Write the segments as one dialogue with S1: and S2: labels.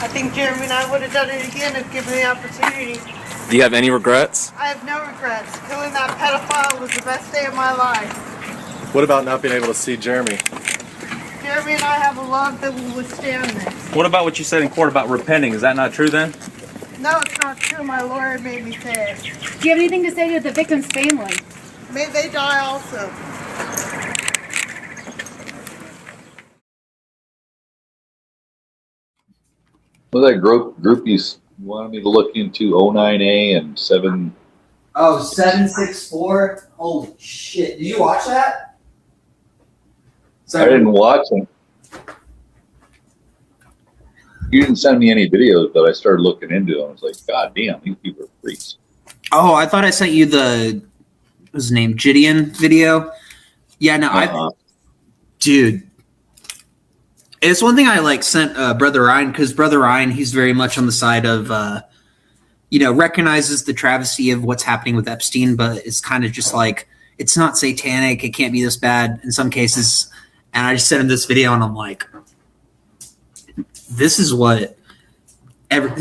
S1: I think Jeremy and I would have done it again if given the opportunity.
S2: Do you have any regrets?
S1: I have no regrets. Killing that pedophile was the best day of my life.
S3: What about not being able to see Jeremy?
S1: Jeremy and I have a love that will withstand this.
S4: What about what you said in court about repenting? Is that not true then?
S1: No, it's not true. My lawyer made me say it.
S5: Do you have anything to say to the victim's family?
S1: May they die also.
S6: Well, that group you wanted me to look into 09A and 7.
S7: Oh, 764? Holy shit. Did you watch that?
S6: I didn't watch them. You didn't send me any videos, but I started looking into them. I was like, God damn, these people are freaks.
S7: Oh, I thought I sent you the, what was his name, JIDION video? Yeah, no, dude. It's one thing I like sent Brother Ryan, because Brother Ryan, he's very much on the side of, recognizes the travesty of what's happening with Epstein, but it's kind of just like, it's not satanic. It can't be this bad in some cases. And I just sent him this video, and I'm like, this is what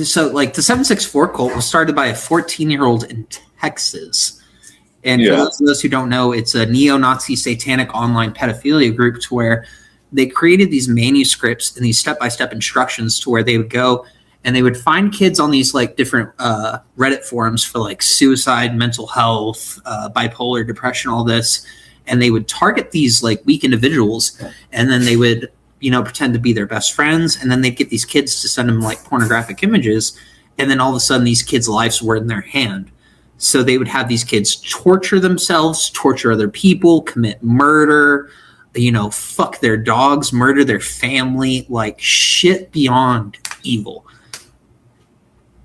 S7: so like the 764 cult was started by a 14-year-old in Texas. And for those who don't know, it's a neo-Nazi satanic online pedophilia group to where they created these manuscripts and these step-by-step instructions to where they would go and they would find kids on these like different Reddit forums for like suicide, mental health, bipolar depression, all this. And they would target these like weak individuals, and then they would pretend to be their best friends, and then they'd get these kids to send them like pornographic images, and then all of a sudden these kids' lives were in their hand. So they would have these kids torture themselves, torture other people, commit murder, fuck their dogs, murder their family, like shit beyond evil.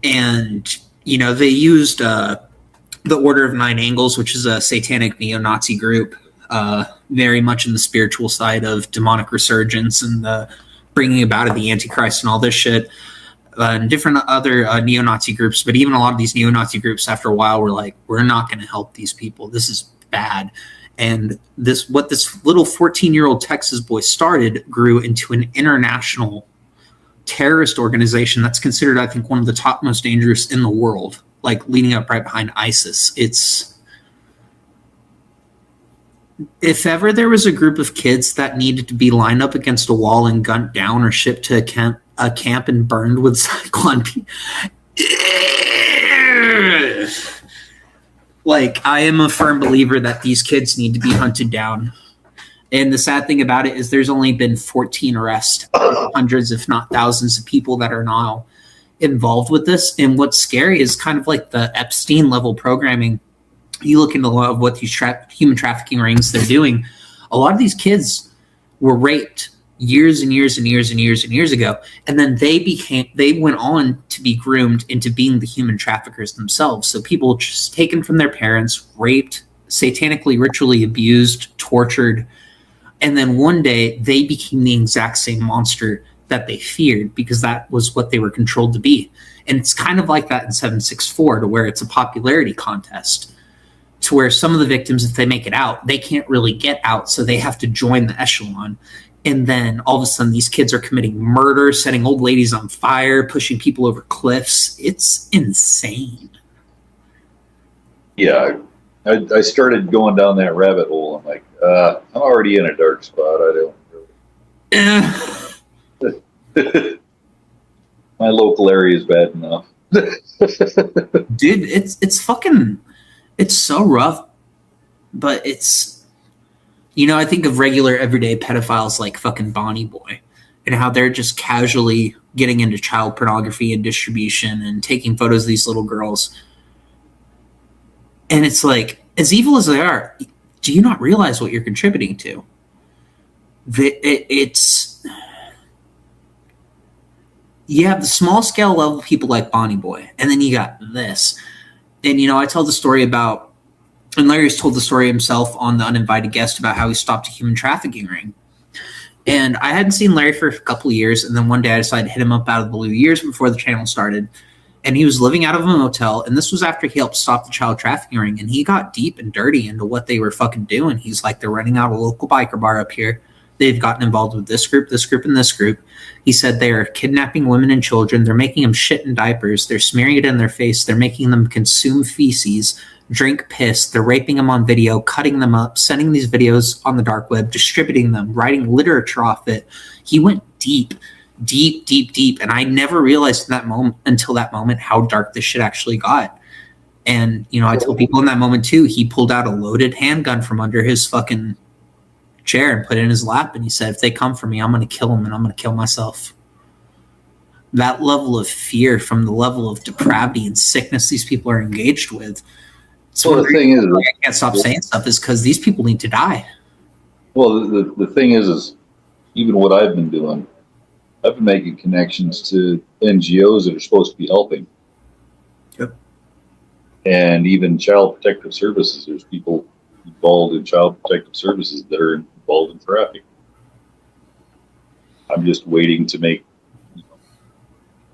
S7: And, they used the Order of Nine Angles, which is a satanic neo-Nazi group, very much in the spiritual side of demonic resurgence and the bringing about of the Antichrist and all this shit, and different other neo-Nazi groups. But even a lot of these neo-Nazi groups, after a while, were like, we're not going to help these people. This is bad. And what this little 14-year-old Texas boy started grew into an international terrorist organization that's considered, I think, one of the top most dangerous in the world, like leading up right behind ISIS. If ever there was a group of kids that needed to be lined up against a wall and gunned down or shipped to a camp and burned with Zyklon B, like, I am a firm believer that these kids need to be hunted down. And the sad thing about it is there's only been 14 arrests, hundreds, if not thousands of people that are now involved with this. And what's scary is kind of like the Epstein level programming. You look into a lot of what these human trafficking rings they're doing. A lot of these kids were raped years and years and years and years and years ago, and then they went on to be groomed into being the human traffickers themselves. So people just taken from their parents, raped, satanically ritually abused, tortured, and then one day they became the exact same monster that they feared because that was what they were controlled to be. And it's kind of like that in 764, to where it's a popularity contest, to where some of the victims, if they make it out, they can't really get out, so they have to join the echelon. And then all of a sudden these kids are committing murder, setting old ladies on fire, pushing people over cliffs. It's insane.
S6: Yeah, I started going down that rabbit hole. I'm like, I'm already in a dark spot. I don't really. My local area is bad enough.
S7: Dude, it's so rough, but it's, I think of regular everyday pedophiles like fucking Bonnie Boy and how they're just casually getting into child pornography and distribution and taking photos of these little girls. And it's like, as evil as they are, do you not realize what you're contributing to? You have the small scale level people like Bonnie Boy, and then you got this. And, I tell the story about, and Larry's told the story himself on the Uninvited Guest about how he stopped a human trafficking ring. And I hadn't seen Larry for a couple of years, and then one day I decided to hit him up out of the blue, years before the channel started. And he was living out of a motel, and this was after he helped stop the child trafficking ring, and he got deep and dirty into what they were fucking doing. He's like, they're renting out a local biker bar up here. they've gotten involved with this group, and this group. He said they are kidnapping women and children. They're making them shit in diapers. They're smearing it in their face. They're making them consume feces, drink piss. They're raping them on video, cutting them up, sending these videos on the dark web, distributing them, writing literature off it. He went deep. And I never realized in that moment until that moment how dark this shit actually got. And, you know, I told people in that moment too, he pulled out a loaded handgun from under his fucking chair and put it in his lap. And he said, if they come for me, I'm going to kill them and I'm going to kill myself. That level of fear from the level of depravity and sickness these people are engaged with. So
S6: well, the thing is,
S7: I can't stop saying stuff is because these people need to die.
S6: Well, the thing is even what I've been doing, I've been making connections to NGOs that are supposed to be helping.
S7: Yep.
S6: And even Child Protective Services. There's people involved in Child Protective Services that are involved in trafficking. I'm just waiting to make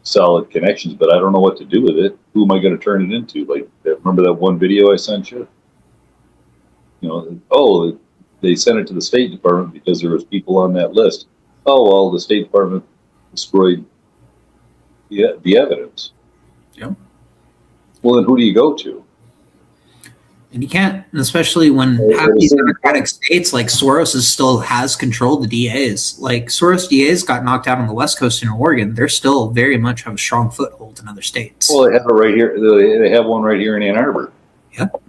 S6: solid connections, but I don't know what to do with it. Who am I going to turn it into? Like, remember that one video I sent you? You know, oh, they sent it to the State Department because there was people on that list. Oh, well, the State Department destroyed the evidence.
S7: Yep.
S6: Well, then who do you go to?
S7: And you can't, and especially when half these democratic states, like Soros still has control of the DAs. Like Soros DAs got knocked out on the West Coast in Oregon. They're still very much have a strong foothold in other states.
S6: Well, they have it right here. They have one right here in Ann Arbor.
S7: Yep.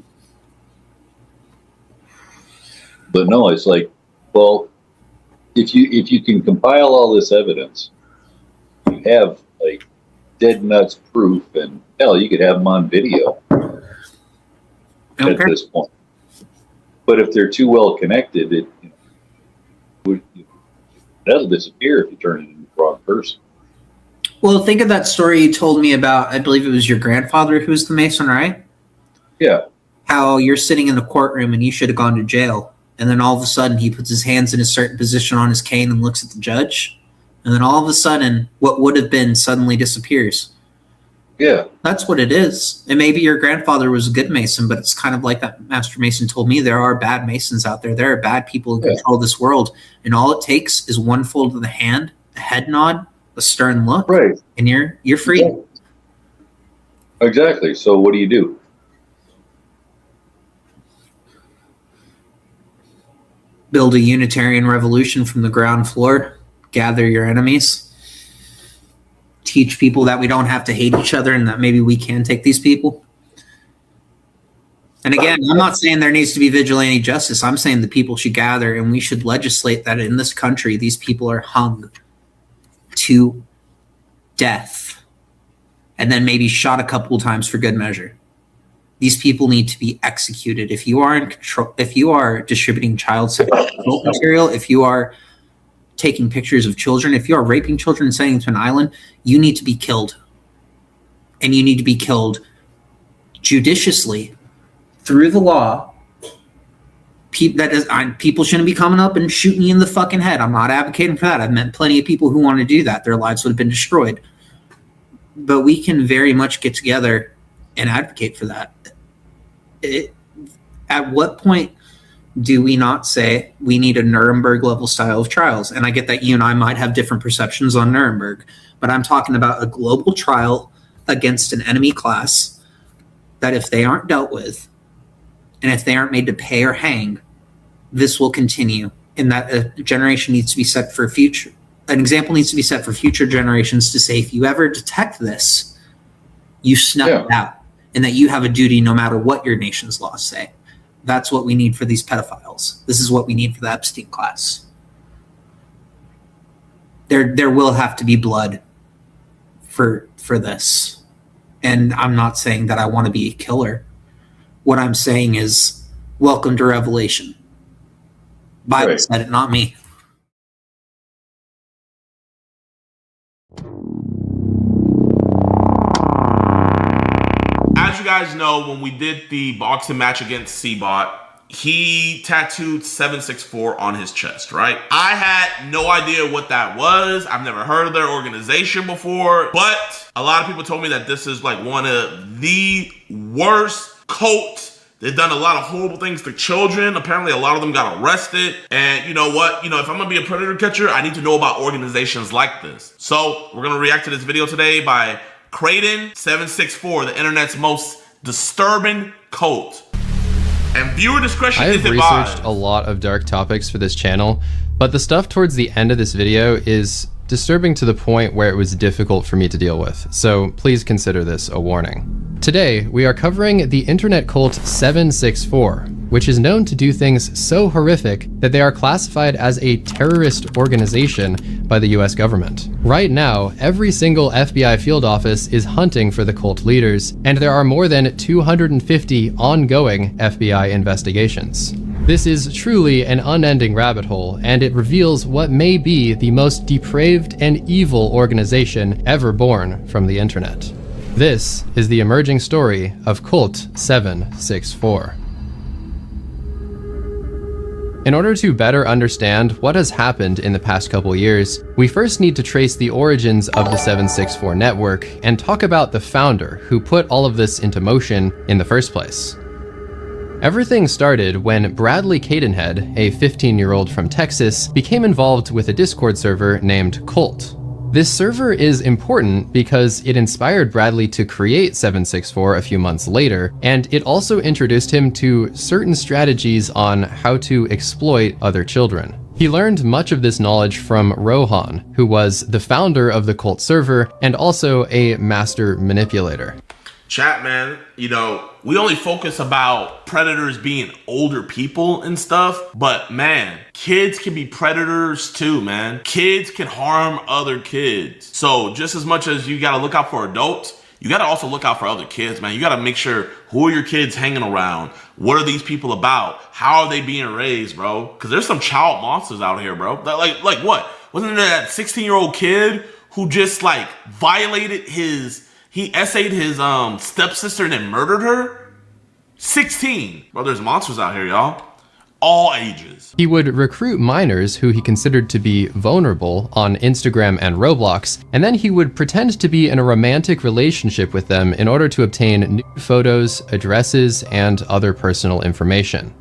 S6: But no, it's like, well, if you can compile all this evidence, you have like dead nuts proof, and hell, you could have them on video at this point. But if they're too well connected, that'll disappear if you turn it into the wrong person.
S7: Well, think of that story you told me about. I believe it was your grandfather who was the Mason, right?
S6: Yeah.
S7: How you're sitting in the courtroom and you should have gone to jail. And then all of a sudden he puts his hands in a certain position on his cane and looks at the judge. And then all of a sudden what would have been suddenly disappears.
S6: Yeah.
S7: That's what it is. And maybe your grandfather was a good Mason, but it's kind of like that Master Mason told me. There are bad Masons out there. There are bad people who control this world. And all it takes is one fold of the hand, a head nod, a stern look,
S6: right,
S7: and you're free.
S6: Yeah. Exactly. So what do you do?
S7: Build a Unitarian revolution from the ground floor. Gather your enemies. Teach people that we don't have to hate each other and that maybe we can take these people. And again, I'm not saying there needs to be vigilante justice. I'm saying the people should gather and we should legislate that in this country, these people are hung to death and then maybe shot a couple times for good measure. These people need to be executed. If you are in control, if you are distributing child sexual material, if you are taking pictures of children, if you are raping children and sending them to an island, you need to be killed. And you need to be killed judiciously through the law. People shouldn't be coming up and shooting you in the fucking head. I'm not advocating for that. I've met plenty of people who want to do that. Their lives would have been destroyed. But we can very much get together and advocate for that. At what point do we not say we need a Nuremberg level style of trials? And I get that you and I might have different perceptions on Nuremberg, but I'm talking about a global trial against an enemy class that if they aren't dealt with and if they aren't made to pay or hang, this will continue, and that a generation needs to be set for future. An example needs to be set for future generations to say, if you ever detect this, you snuff it out, and that you have a duty no matter what your nation's laws say. That's what we need for these pedophiles. This is what we need for the Epstein class. There will have to be blood for this. And I'm not saying that I want to be a killer. What I'm saying is, welcome to Revelation. Bible said it, not me.
S8: As you guys know, when we did the boxing match against Seabot, he tattooed 764 on his chest, right? I had no idea what that was. I've never heard of their organization before, but a lot of people told me that this is like one of the worst cults They've done a lot of horrible things to children. Apparently, a lot of them got arrested. And you know what? If I'm gonna be a predator catcher, I need to know about organizations like this. So we're gonna react to this video today by Kraden764, the internet's most disturbing cult. And viewer discretion is advised.
S9: I have researched a lot of dark topics for this channel, but the stuff towards the end of this video is disturbing to the point where it was difficult for me to deal with, so please consider this a warning. Today, we are covering the internet cult 764, which is known to do things so horrific that they are classified as a terrorist organization by the US government. Right now, every single FBI field office is hunting for the cult leaders, and there are more than 250 ongoing FBI investigations. This is truly an unending rabbit hole, and it reveals what may be the most depraved and evil organization ever born from the internet. This is the emerging story of Cult 764. In order to better understand what has happened in the past couple years, we first need to trace the origins of the 764 network and talk about the founder who put all of this into motion in the first place. Everything started when Bradley Cadenhead, a 15-year-old from Texas, became involved with a Discord server named Cult. This server is important because it inspired Bradley to create 764 a few months later, and it also introduced him to certain strategies on how to exploit other children. He learned much of this knowledge from Rohan, who was the founder of the Cult server and also a master manipulator.
S8: Chat, man, we only focus about predators being older people and stuff, but man, kids can be predators too, man. Kids can harm other kids. So just as much as you gotta look out for adults, you gotta also look out for other kids, man. You gotta make sure, who are your kids hanging around? What are these people about? How are they being raised, bro? Because there's some child monsters out here, bro. Like what? Wasn't there that 16-year-old kid who just violated he essayed his stepsister and then murdered her? 16. Bro, there's monsters out here, y'all. All ages.
S9: He would recruit minors who he considered to be vulnerable on Instagram and Roblox, and then he would pretend to be in a romantic relationship with them in order to obtain nude photos, addresses, and other personal information.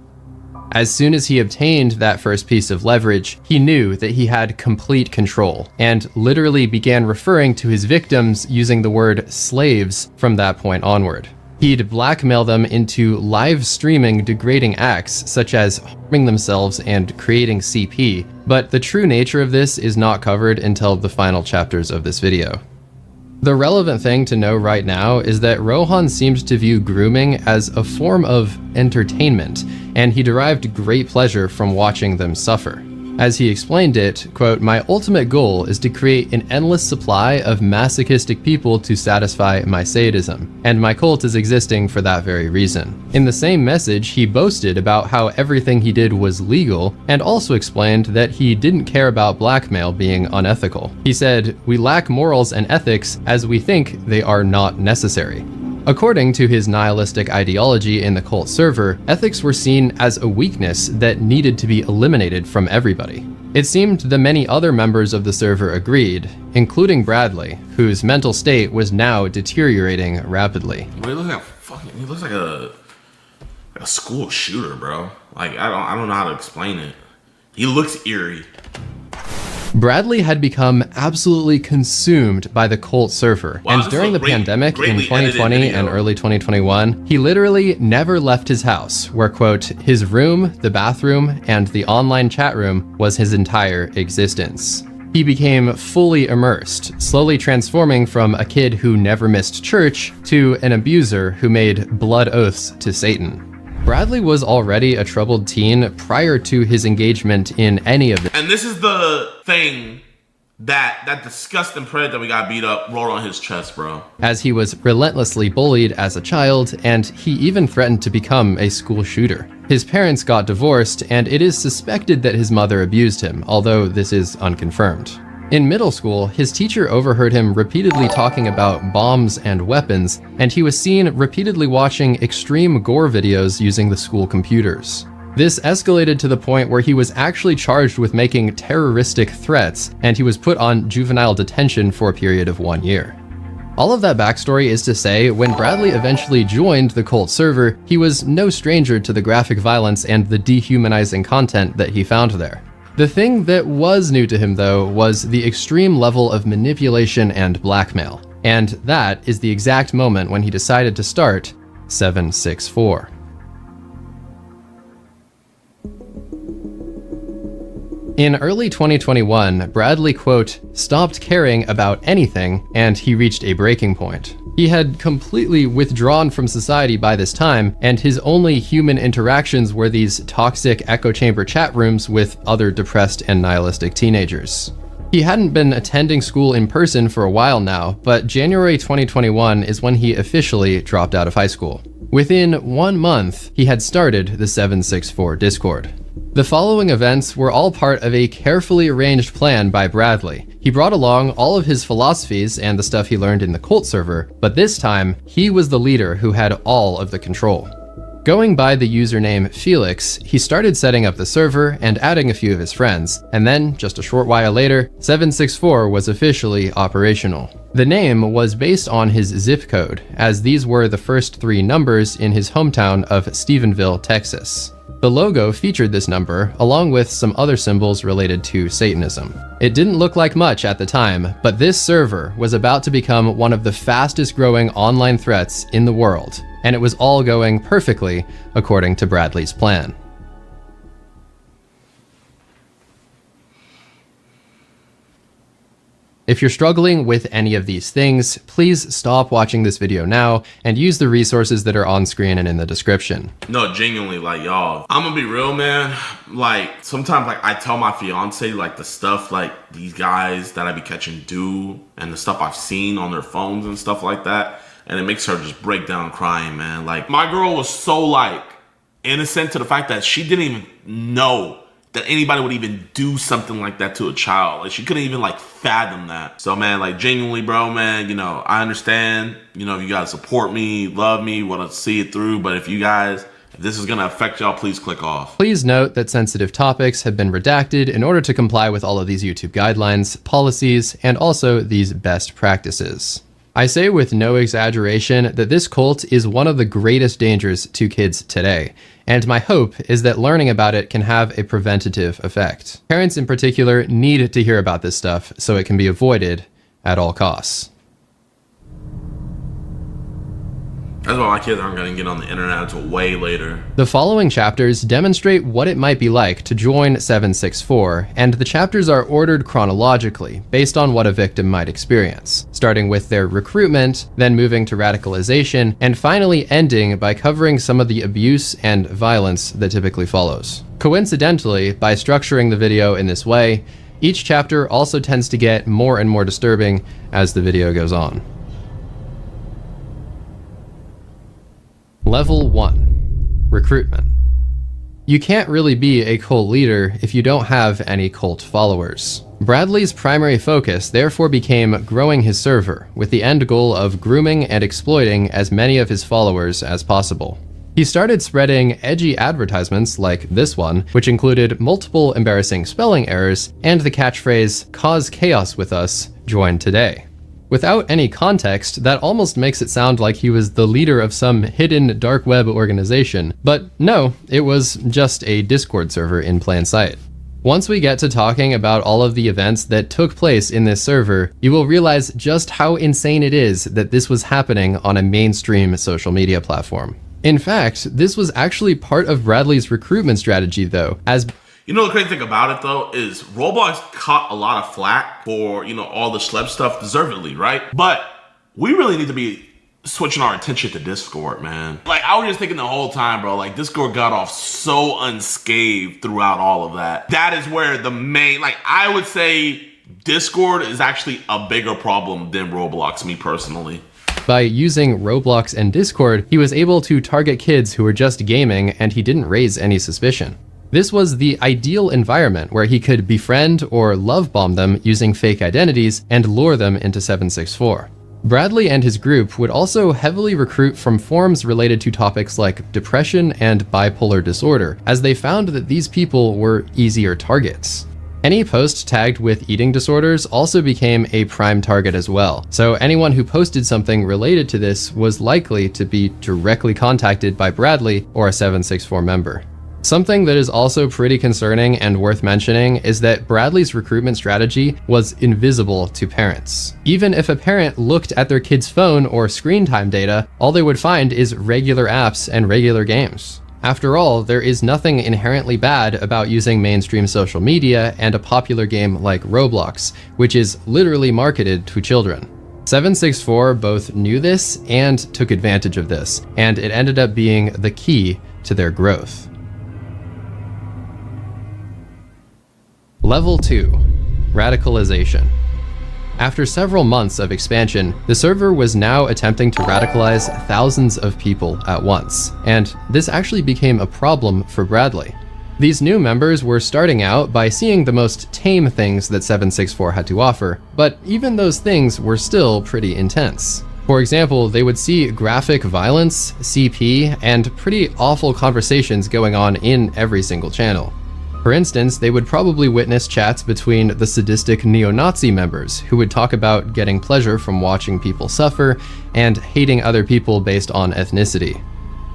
S9: As soon as he obtained that first piece of leverage, he knew that he had complete control, and literally began referring to his victims using the word slaves from that point onward. He'd blackmail them into live streaming degrading acts such as harming themselves and creating CP, but the true nature of this is not covered until the final chapters of this video. The relevant thing to know right now is that Rohan seemed to view grooming as a form of entertainment, and he derived great pleasure from watching them suffer. As he explained it, quote, "My ultimate goal is to create an endless supply of masochistic people to satisfy my sadism, and my cult is existing for that very reason." In the same message, he boasted about how everything he did was legal, and also explained that he didn't care about blackmail being unethical. He said, "We lack morals and ethics as we think they are not necessary." According to his nihilistic ideology in the cult server, ethics were seen as a weakness that needed to be eliminated from everybody. It seemed the many other members of the server agreed, including Bradley, whose mental state was now deteriorating rapidly.
S8: He looks like a school shooter, bro. I don't know how to explain it. He looks eerie.
S9: Bradley had become absolutely consumed by the cult server, and during the pandemic in 2020 and early 2021, he literally never left his house, where, quote, his room, the bathroom, and the online chat room was his entire existence. He became fully immersed, slowly transforming from a kid who never missed church to an abuser who made blood oaths to Satan. Bradley was already a troubled teen prior to his engagement in any of this.
S8: And this is the thing that disgusting predator that we got beat up rolled on his chest, bro.
S9: As he was relentlessly bullied as a child, and he even threatened to become a school shooter. His parents got divorced, and it is suspected that his mother abused him, although this is unconfirmed. In middle school, his teacher overheard him repeatedly talking about bombs and weapons, and he was seen repeatedly watching extreme gore videos using the school computers. This escalated to the point where he was actually charged with making terroristic threats, and he was put on juvenile detention for a period of 1 year. All of that backstory is to say, when Bradley eventually joined the cult server, he was no stranger to the graphic violence and the dehumanizing content that he found there. The thing that was new to him, though, was the extreme level of manipulation and blackmail. And that is the exact moment when he decided to start 764. In early 2021, Bradley, quote, stopped caring about anything, and he reached a breaking point. He had completely withdrawn from society by this time, and his only human interactions were these toxic echo chamber chat rooms with other depressed and nihilistic teenagers. He hadn't been attending school in person for a while now, but January 2021 is when he officially dropped out of high school. Within 1 month, he had started the 764 Discord. The following events were all part of a carefully arranged plan by Bradley. He brought along all of his philosophies and the stuff he learned in the cult server, but this time, he was the leader who had all of the control. Going by the username Felix, he started setting up the server and adding a few of his friends, and then, just a short while later, 764 was officially operational. The name was based on his zip code, as these were the first 3 numbers in his hometown of Stephenville, Texas. The logo featured this number, along with some other symbols related to Satanism. It didn't look like much at the time, but this server was about to become one of the fastest growing online threats in the world, and it was all going perfectly according to Bradley's plan. If you're struggling with any of these things, please stop watching this video now and use the resources that are on screen and in the description.
S8: No, genuinely, like, y'all, I'm gonna be real, man. Like, sometimes, like, I tell my fiance, like, the stuff, like, these guys that I be catching do, and the stuff I've seen on their phones and stuff like that, and it makes her just break down crying, man. Like, my girl was so, like, innocent to the fact that she didn't even know that anybody would even do something like that to a child. Like, she couldn't even, like, fathom that. So, man, like, genuinely, bro, man, you know, I understand, you know, you guys support me, love me, want to see it through, but if this is going to affect y'all, please click off.
S9: Please note that sensitive topics have been redacted in order to comply with all of these YouTube guidelines, policies, and also these best practices. I say with no exaggeration that this cult is one of the greatest dangers to kids today, and my hope is that learning about it can have a preventative effect. Parents in particular need to hear about this stuff so it can be avoided at all costs.
S8: That's why my kids aren't going to get on the internet until way later.
S9: The following chapters demonstrate what it might be like to join 764, and the chapters are ordered chronologically, based on what a victim might experience, starting with their recruitment, then moving to radicalization, and finally ending by covering some of the abuse and violence that typically follows. Coincidentally, by structuring the video in this way, each chapter also tends to get more and more disturbing as the video goes on. Level 1. Recruitment. You can't really be a cult leader if you don't have any cult followers. Bradley's primary focus therefore became growing his server, with the end goal of grooming and exploiting as many of his followers as possible. He started spreading edgy advertisements like this one, which included multiple embarrassing spelling errors and the catchphrase, "Cause chaos with us, join today." Without any context, that almost makes it sound like he was the leader of some hidden dark web organization, but no, it was just a Discord server in plain sight. Once we get to talking about all of the events that took place in this server, you will realize just how insane it is that this was happening on a mainstream social media platform. In fact, this was actually part of Bradley's recruitment strategy though, as
S8: You know the crazy thing about it though is Roblox caught a lot of flack for, you know, all the schlep stuff, deservedly, right? But we really need to be switching our attention to Discord, man. Like, I was just thinking the whole time, bro, like, Discord got off so unscathed throughout all of that. That is where the main, like, I would say Discord is actually a bigger problem than Roblox, me personally.
S9: By using Roblox and Discord, he was able to target kids who were just gaming and he didn't raise any suspicion. This was the ideal environment where he could befriend or love bomb them using fake identities and lure them into 764. Bradley and his group would also heavily recruit from forums related to topics like depression and bipolar disorder, as they found that these people were easier targets. Any post tagged with eating disorders also became a prime target as well. So anyone who posted something related to this was likely to be directly contacted by Bradley or a 764 member. Something that is also pretty concerning and worth mentioning is that Bradley's recruitment strategy was invisible to parents. Even if a parent looked at their kid's phone or screen time data, all they would find is regular apps and regular games. After all, there is nothing inherently bad about using mainstream social media and a popular game like Roblox, which is literally marketed to children. 764 both knew this and took advantage of this, and it ended up being the key to their growth. Level 2. Radicalization. After several months of expansion, the server was now attempting to radicalize thousands of people at once, and this actually became a problem for Bradley. These new members were starting out by seeing the most tame things that 764 had to offer, but even those things were still pretty intense. For example, they would see graphic violence, CP, and pretty awful conversations going on in every single channel. For instance, they would probably witness chats between the sadistic neo-Nazi members who would talk about getting pleasure from watching people suffer and hating other people based on ethnicity.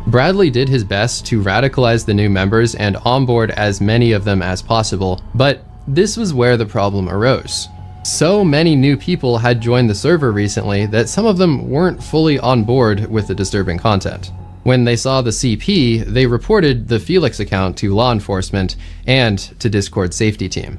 S9: Bradley did his best to radicalize the new members and onboard as many of them as possible, but this was where the problem arose. So many new people had joined the server recently that some of them weren't fully on board with the disturbing content. When they saw the CP, they reported the Felix account to law enforcement and to Discord safety team.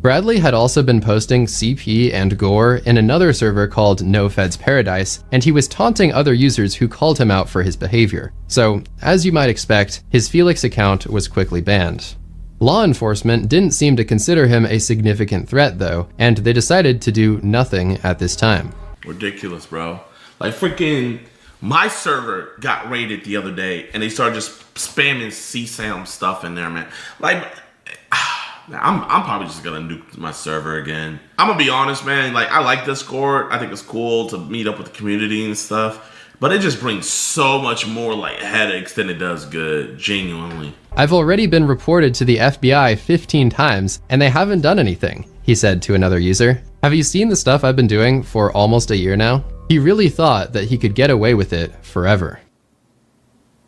S9: Bradley had also been posting CP and gore in another server called No Feds Paradise, and he was taunting other users who called him out for his behavior. So, as you might expect, his Felix account was quickly banned. Law enforcement didn't seem to consider him a significant threat though, and they decided to do nothing at this time.
S8: Ridiculous, bro. Like freaking my server got raided the other day and they started just spamming CSAM stuff in there, man. Like, I'm probably just gonna nuke my server again. I'm gonna be honest, man. Like, I like Discord. I think it's cool to meet up with the community and stuff. But it just brings so much more like headaches than it does good, genuinely.
S9: I've already been reported to the FBI 15 times and they haven't done anything, he said to another user. Have you seen the stuff I've been doing for almost a year now? He really thought that he could get away with it forever.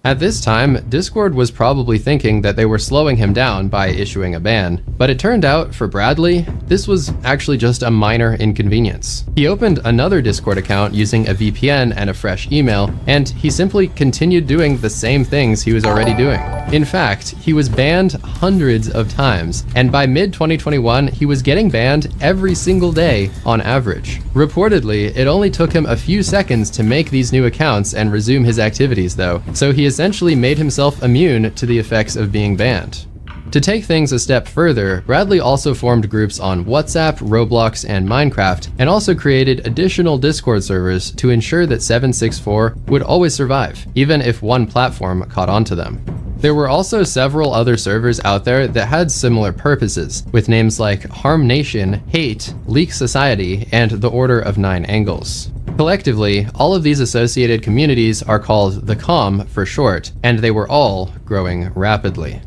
S9: At this time, Discord was probably thinking that they were slowing him down by issuing a ban, but it turned out for Bradley, this was actually just a minor inconvenience. He opened another Discord account using a VPN and a fresh email, and he simply continued doing the same things he was already doing. In fact, he was banned hundreds of times, and by mid-2021, he was getting banned every single day on average. Reportedly, it only took him a few seconds to make these new accounts and resume his activities though, so he essentially made himself immune to the effects of being banned. To take things a step further, Bradley also formed groups on WhatsApp, Roblox, and Minecraft, and also created additional Discord servers to ensure that 764 would always survive, even if one platform caught on to them. There were also several other servers out there that had similar purposes, with names like Harm Nation, Hate, Leak Society, and the Order of Nine Angles. Collectively, all of these associated communities are called the COM for short, and they were all growing rapidly.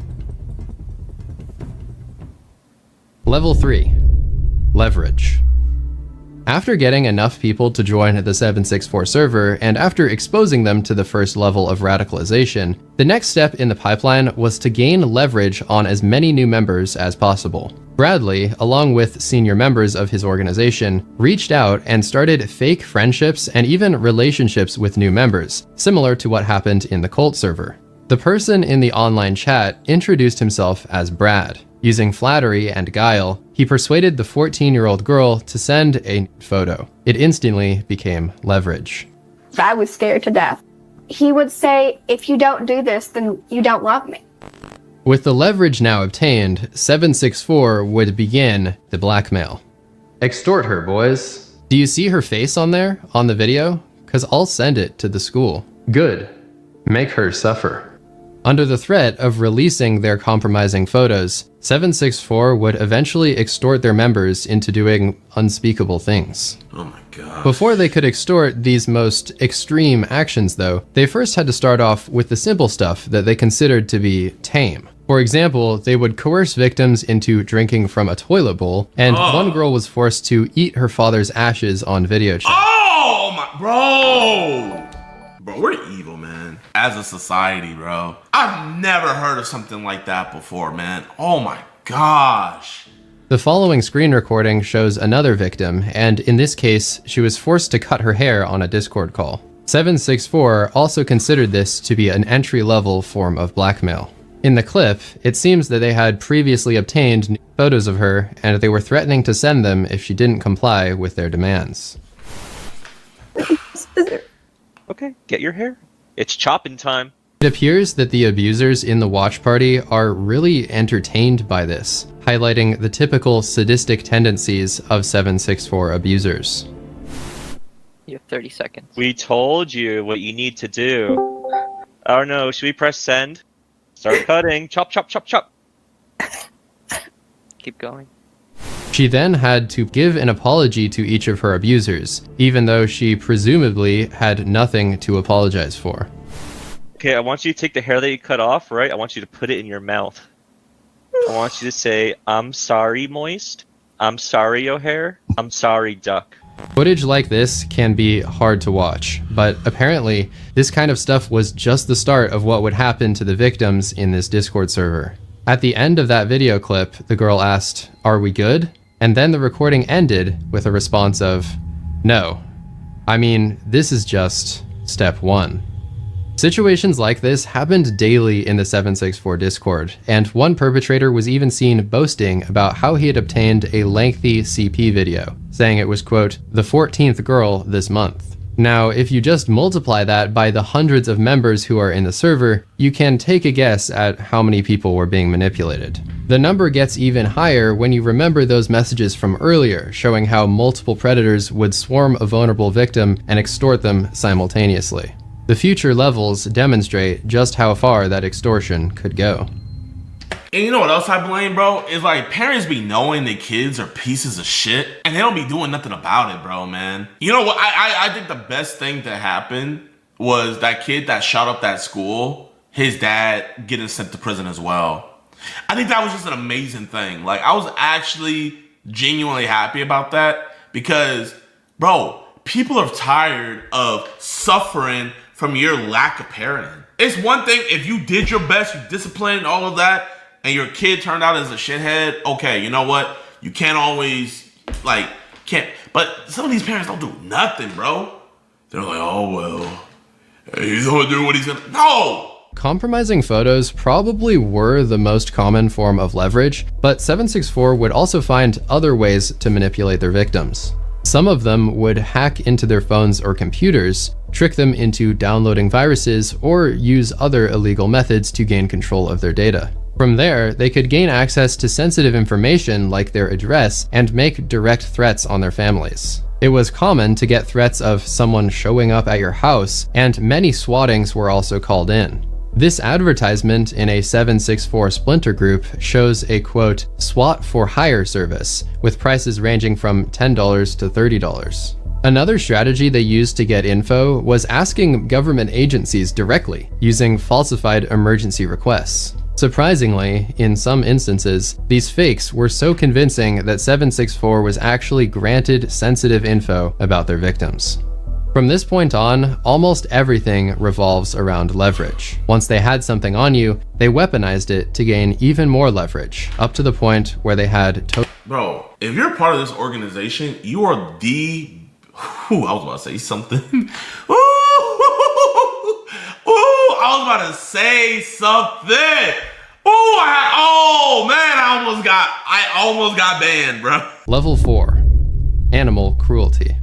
S9: Level 3. Leverage. After getting enough people to join the 764 server, and after exposing them to the first level of radicalization, the next step in the pipeline was to gain leverage on as many new members as possible. Bradley, along with senior members of his organization, reached out and started fake friendships and even relationships with new members, similar to what happened in the cult server. The person in the online chat introduced himself as Brad. Using flattery and guile, he persuaded the 14-year-old girl to send a photo. It instantly became leverage.
S10: I was scared to death. He would say, if you don't do this, then you don't love me.
S9: With the leverage now obtained, 764 would begin the blackmail. Extort her, boys. Do you see her face on there, on the video? 'Cause I'll send it to the school. Good. Make her suffer. Under the threat of releasing their compromising photos, 764 would eventually extort their members into doing unspeakable things.
S8: Oh my god.
S9: Before they could extort these most extreme actions though, they first had to start off with the simple stuff that they considered to be tame. For example, they would coerce victims into drinking from a toilet bowl, and one girl was forced to eat her father's ashes on video chat.
S8: Oh my, bro, we're evil, man. As a society, bro. I've never heard of something like that before, man. Oh my gosh.
S9: The following screen recording shows another victim, and in this case, she was forced to cut her hair on a Discord call. 764 also considered this to be an entry-level form of blackmail. In the clip, it seems that they had previously obtained photos of her, and they were threatening to send them if she didn't comply with their demands.
S11: Okay, get your hair. It's chopping time.
S9: It appears that the abusers in the watch party are really entertained by this, highlighting the typical sadistic tendencies of 764 abusers.
S12: You have 30 seconds.
S11: We told you what you need to do. Oh no, should we press send? Start cutting. Chop, chop, chop, chop.
S12: Keep going.
S9: She then had to give an apology to each of her abusers, even though she presumably had nothing to apologize for.
S11: Okay, I want you to take the hair that you cut off, right? I want you to put it in your mouth. I want you to say, I'm sorry, Moist. I'm sorry, O'Hare. I'm sorry, Duck.
S9: Footage like this can be hard to watch, but apparently this kind of stuff was just the start of what would happen to the victims in this Discord server. At the end of that video clip, the girl asked, "Are we good?" And then the recording ended with a response of, "No. I mean, this is just step one." Situations like this happened daily in the 764 Discord, and one perpetrator was even seen boasting about how he had obtained a lengthy CP video, saying it was, quote, "the 14th girl this month." Now, if you just multiply that by the hundreds of members who are in the server, you can take a guess at how many people were being manipulated. The number gets even higher when you remember those messages from earlier, showing how multiple predators would swarm a vulnerable victim and extort them simultaneously. The future levels demonstrate just how far that extortion could go.
S8: And you know what else I blame, bro? Is like parents be knowing their kids are pieces of shit and they don't be doing nothing about it, bro, man. You know what? I think the best thing that happened was that kid that shot up that school, his dad getting sent to prison as well. I think that was just an amazing thing. Like, I was actually genuinely happy about that because, bro, people are tired of suffering from your lack of parenting. It's one thing if you did your best, you disciplined, all of that, and your kid turned out as a shithead. Okay, you know what? You can't always, but some of these parents don't do nothing, bro. They're like, oh, well, he's gonna do what he's gonna, no!
S9: Compromising photos probably were the most common form of leverage, but 764 would also find other ways to manipulate their victims. Some of them would hack into their phones or computers, trick them into downloading viruses, or use other illegal methods to gain control of their data. From there, they could gain access to sensitive information like their address and make direct threats on their families. It was common to get threats of someone showing up at your house, and many swattings were also called in. This advertisement in a 764 Splinter group shows a, quote, SWAT for hire service, with prices ranging from $10 to $30. Another strategy they used to get info was asking government agencies directly, using falsified emergency requests. Surprisingly, in some instances, these fakes were so convincing that 764 was actually granted sensitive info about their victims. From this point on, almost everything revolves around leverage. Once they had something on you, they weaponized it to gain even more leverage, up to the point where they had
S8: Bro, if you're part of this organization, you are the... I was about to say something. Ooh, I was about to say something. I almost got banned, bro.
S9: Level 4. Animal cruelty.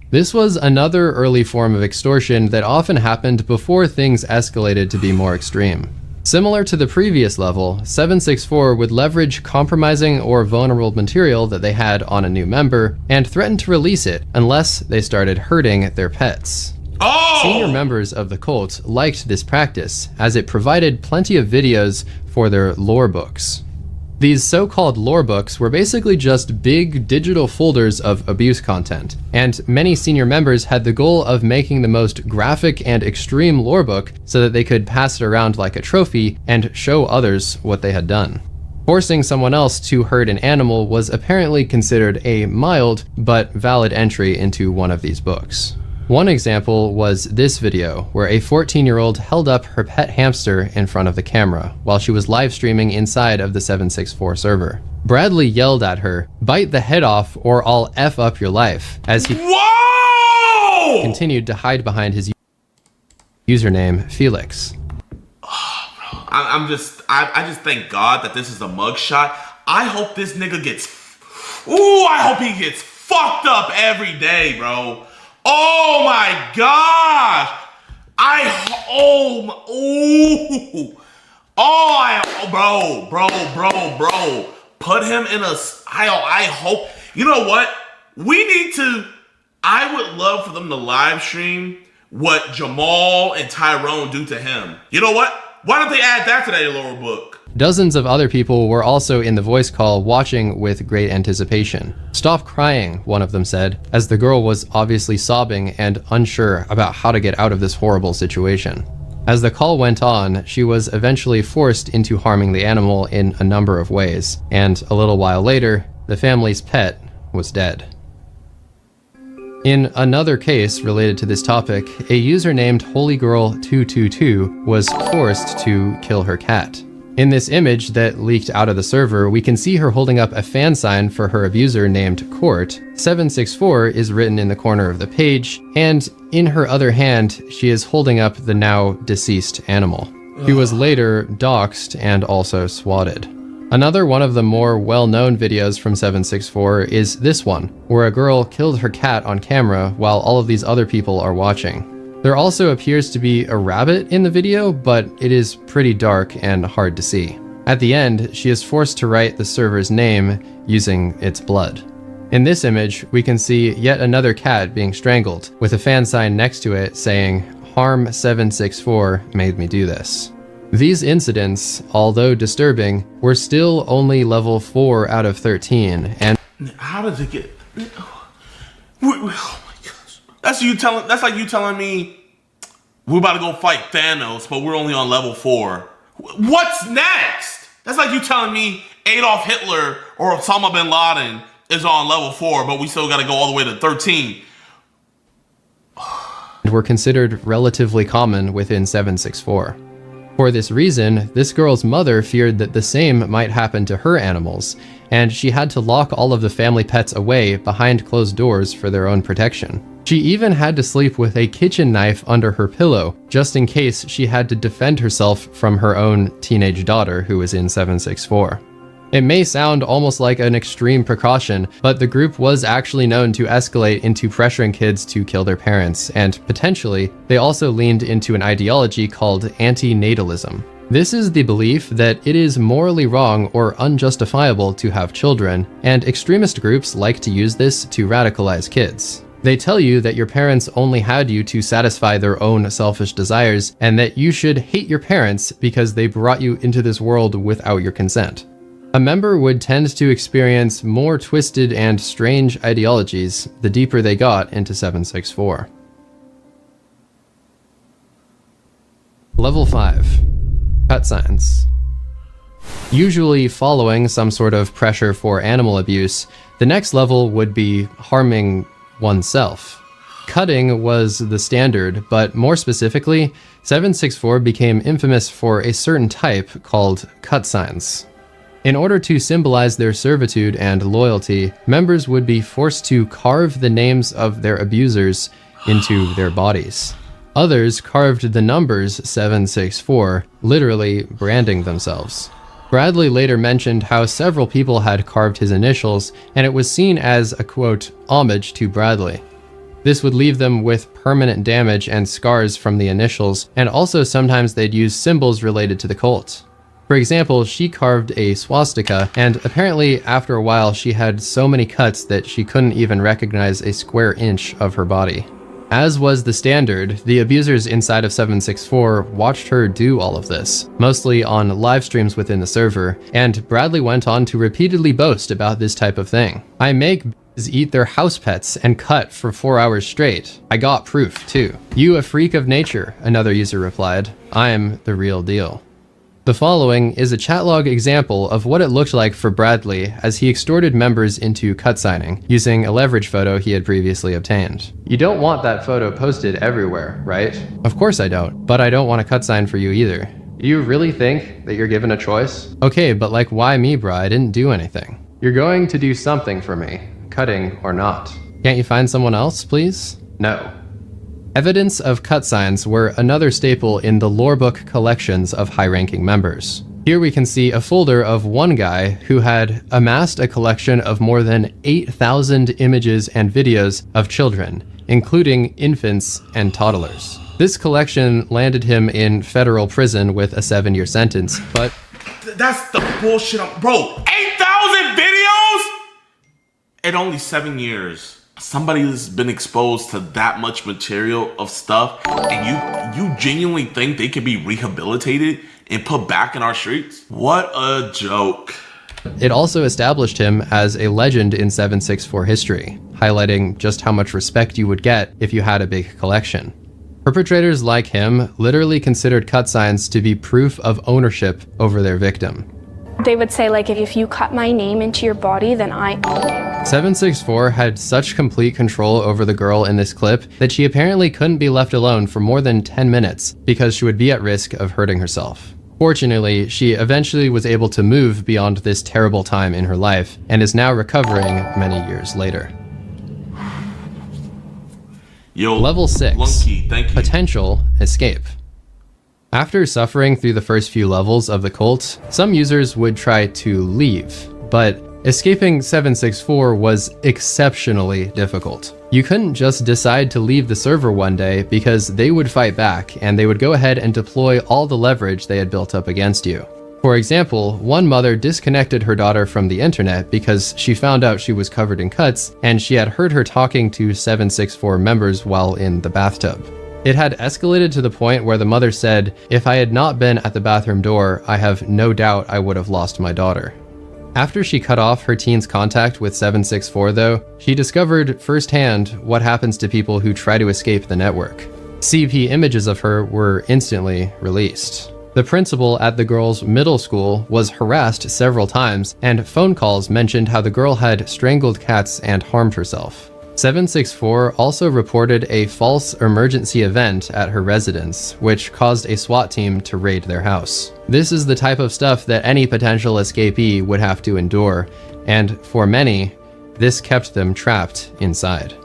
S9: This was another early form of extortion that often happened before things escalated to be more extreme. Similar to the previous level, 764 would leverage compromising or vulnerable material that they had on a new member and threaten to release it unless they started hurting their pets.
S8: Oh!
S9: Senior members of the cult liked this practice as it provided plenty of videos for their lore books. These so-called lore books were basically just big digital folders of abuse content, and many senior members had the goal of making the most graphic and extreme lore book so that they could pass it around like a trophy and show others what they had done. Forcing someone else to hurt an animal was apparently considered a mild but valid entry into one of these books. One example was this video, where a 14-year-old held up her pet hamster in front of the camera while she was live streaming inside of the 764 server. Bradley yelled at her, "Bite the head off or I'll F up your life," as he continued to hide behind his username, Felix.
S8: I just thank God that this is a mugshot. I hope this nigga gets, I hope he gets fucked up every day, bro. Oh my gosh! Bro. Put him in a, I hope, you know what? I would love for them to live stream what Jamal and Tyrone do to him. You know what? Why don't they add that to their lower book?
S9: Dozens of other people were also in the voice call watching with great anticipation. "Stop crying," one of them said, as the girl was obviously sobbing and unsure about how to get out of this horrible situation. As the call went on, she was eventually forced into harming the animal in a number of ways, and a little while later, the family's pet was dead. In another case related to this topic, a user named HolyGirl222 was forced to kill her cat. In this image that leaked out of the server, we can see her holding up a fan sign for her abuser named Court. 764 is written in the corner of the page, and in her other hand, she is holding up the now deceased animal. He was later doxxed and also swatted. Another one of the more well-known videos from 764 is this one, where a girl killed her cat on camera while all of these other people are watching. There also appears to be a rabbit in the video, but it is pretty dark and hard to see. At the end, she is forced to write the server's name using its blood. In this image, we can see yet another cat being strangled, with a fan sign next to it saying, "Harm 764 made me do this." These incidents, although disturbing, were still only level 4 out of 13, and
S8: how did it get? Oh my gosh! That's like you telling me we're about to go fight Thanos, but we're only on level 4. What's next? That's like you telling me Adolf Hitler or Osama bin Laden is on level 4, but we still got to go all the way to 13.
S9: were considered relatively common within 764. For this reason, this girl's mother feared that the same might happen to her animals, and she had to lock all of the family pets away behind closed doors for their own protection. She even had to sleep with a kitchen knife under her pillow, just in case she had to defend herself from her own teenage daughter who was in 764. It may sound almost like an extreme precaution, but the group was actually known to escalate into pressuring kids to kill their parents, and potentially, they also leaned into an ideology called antinatalism. This is the belief that it is morally wrong or unjustifiable to have children, and extremist groups like to use this to radicalize kids. They tell you that your parents only had you to satisfy their own selfish desires, and that you should hate your parents because they brought you into this world without your consent. A member would tend to experience more twisted and strange ideologies the deeper they got into 764. Level 5. Cut signs. Usually following some sort of pressure for animal abuse, the next level would be harming oneself. Cutting was the standard, but more specifically, 764 became infamous for a certain type called cut signs. In order to symbolize their servitude and loyalty, members would be forced to carve the names of their abusers into their bodies. Others carved the numbers 764, literally branding themselves. Bradley later mentioned how several people had carved his initials, and it was seen as a, quote, homage to Bradley. This would leave them with permanent damage and scars from the initials, and also sometimes they'd use symbols related to the cult. For example, she carved a swastika, and apparently after a while she had so many cuts that she couldn't even recognize a square inch of her body. As was the standard, the abusers inside of 764 watched her do all of this, mostly on live streams within the server, and Bradley went on to repeatedly boast about this type of thing. I make eat their house pets and cut for 4 hours straight. I got proof too. You a freak of nature, another user replied. I'm the real deal. The following is a chat log example of what it looked like for Bradley as he extorted members into cut signing, using a leverage photo he had previously obtained. You don't want that photo posted everywhere, right? Of course I don't, but I don't want a cut sign for you either. Do you really think that you're given a choice? Okay, but like why me, bro? I didn't do anything. You're going to do something for me, cutting or not. Can't you find someone else, please? No. Evidence of cut signs were another staple in the lorebook collections of high-ranking members. Here we can see a folder of one guy who had amassed a collection of more than 8,000 images and videos of children, including infants and toddlers. This collection landed him in federal prison with a 7-year sentence, but...
S8: That's the bullshit. Bro, 8,000 videos? In only 7 years. Somebody's been exposed to that much material of stuff, and you genuinely think they can be rehabilitated and put back in our streets? What a joke.
S9: It also established him as a legend in 764 history, highlighting just how much respect you would get if you had a big collection. Perpetrators like him literally considered cut signs to be proof of ownership over their victim.
S10: They would say, like, if you cut my name into your body, then I own it.
S9: 764 had such complete control over the girl in this clip that she apparently couldn't be left alone for more than 10 minutes because she would be at risk of hurting herself. Fortunately, she eventually was able to move beyond this terrible time in her life and is now recovering many years later.
S8: Yo,
S9: Level 6,
S8: Lunky, thank you.
S9: Potential Escape. After suffering through the first few levels of the cult, some users would try to leave, but escaping 764 was exceptionally difficult. You couldn't just decide to leave the server one day because they would fight back and they would go ahead and deploy all the leverage they had built up against you. For example, one mother disconnected her daughter from the internet because she found out she was covered in cuts and she had heard her talking to 764 members while in the bathtub. It had escalated to the point where the mother said, "If I had not been at the bathroom door, I have no doubt I would have lost my daughter." After she cut off her teen's contact with 764 though, she discovered firsthand what happens to people who try to escape the network. CP images of her were instantly released. The principal at the girl's middle school was harassed several times, and phone calls mentioned how the girl had strangled cats and harmed herself. 764 also reported a false emergency event at her residence, which caused a SWAT team to raid their house. This is the type of stuff that any potential escapee would have to endure, and for many, this kept them trapped inside.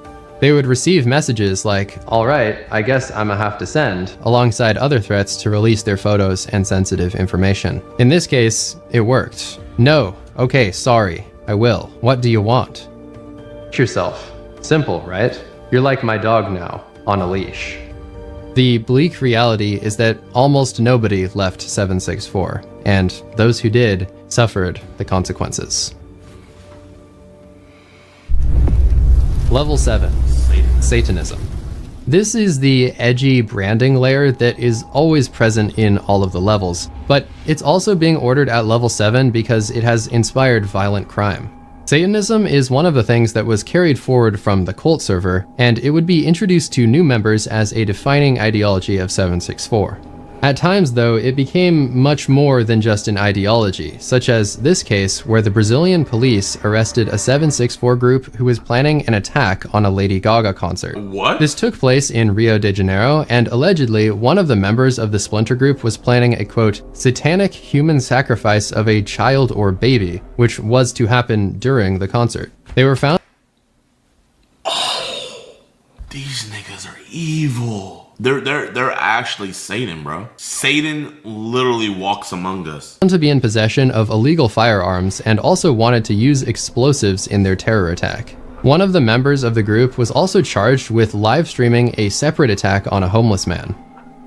S9: They would receive messages like, "Alright, I guess I'ma have to send," alongside other threats to release their photos and sensitive information. In this case, it worked. "No, okay, sorry, I will. What do you want?" Yourself. Simple, right? You're like my dog now, on a leash. The bleak reality is that almost nobody left 764, and those who did suffered the consequences. Level 7, Satanism. This is the edgy branding layer that is always present in all of the levels, but it's also being ordered at level 7 because it has inspired violent crime. Satanism is one of the things that was carried forward from the cult server, and it would be introduced to new members as a defining ideology of 764. At times, though, it became much more than just an ideology, such as this case where the Brazilian police arrested a 764 group who was planning an attack on a Lady Gaga concert.
S8: What?
S9: This took place in Rio de Janeiro, and allegedly, one of the members of the splinter group was planning a, quote, satanic human sacrifice of a child or baby, which was to happen during the concert. They were found.
S8: Oh, these niggas are evil. They're actually Satan, bro. Satan literally walks among us.
S9: To be in possession of illegal firearms and also wanted to use explosives in their terror attack. One of the members of the group was also charged with live streaming a separate attack on a homeless man.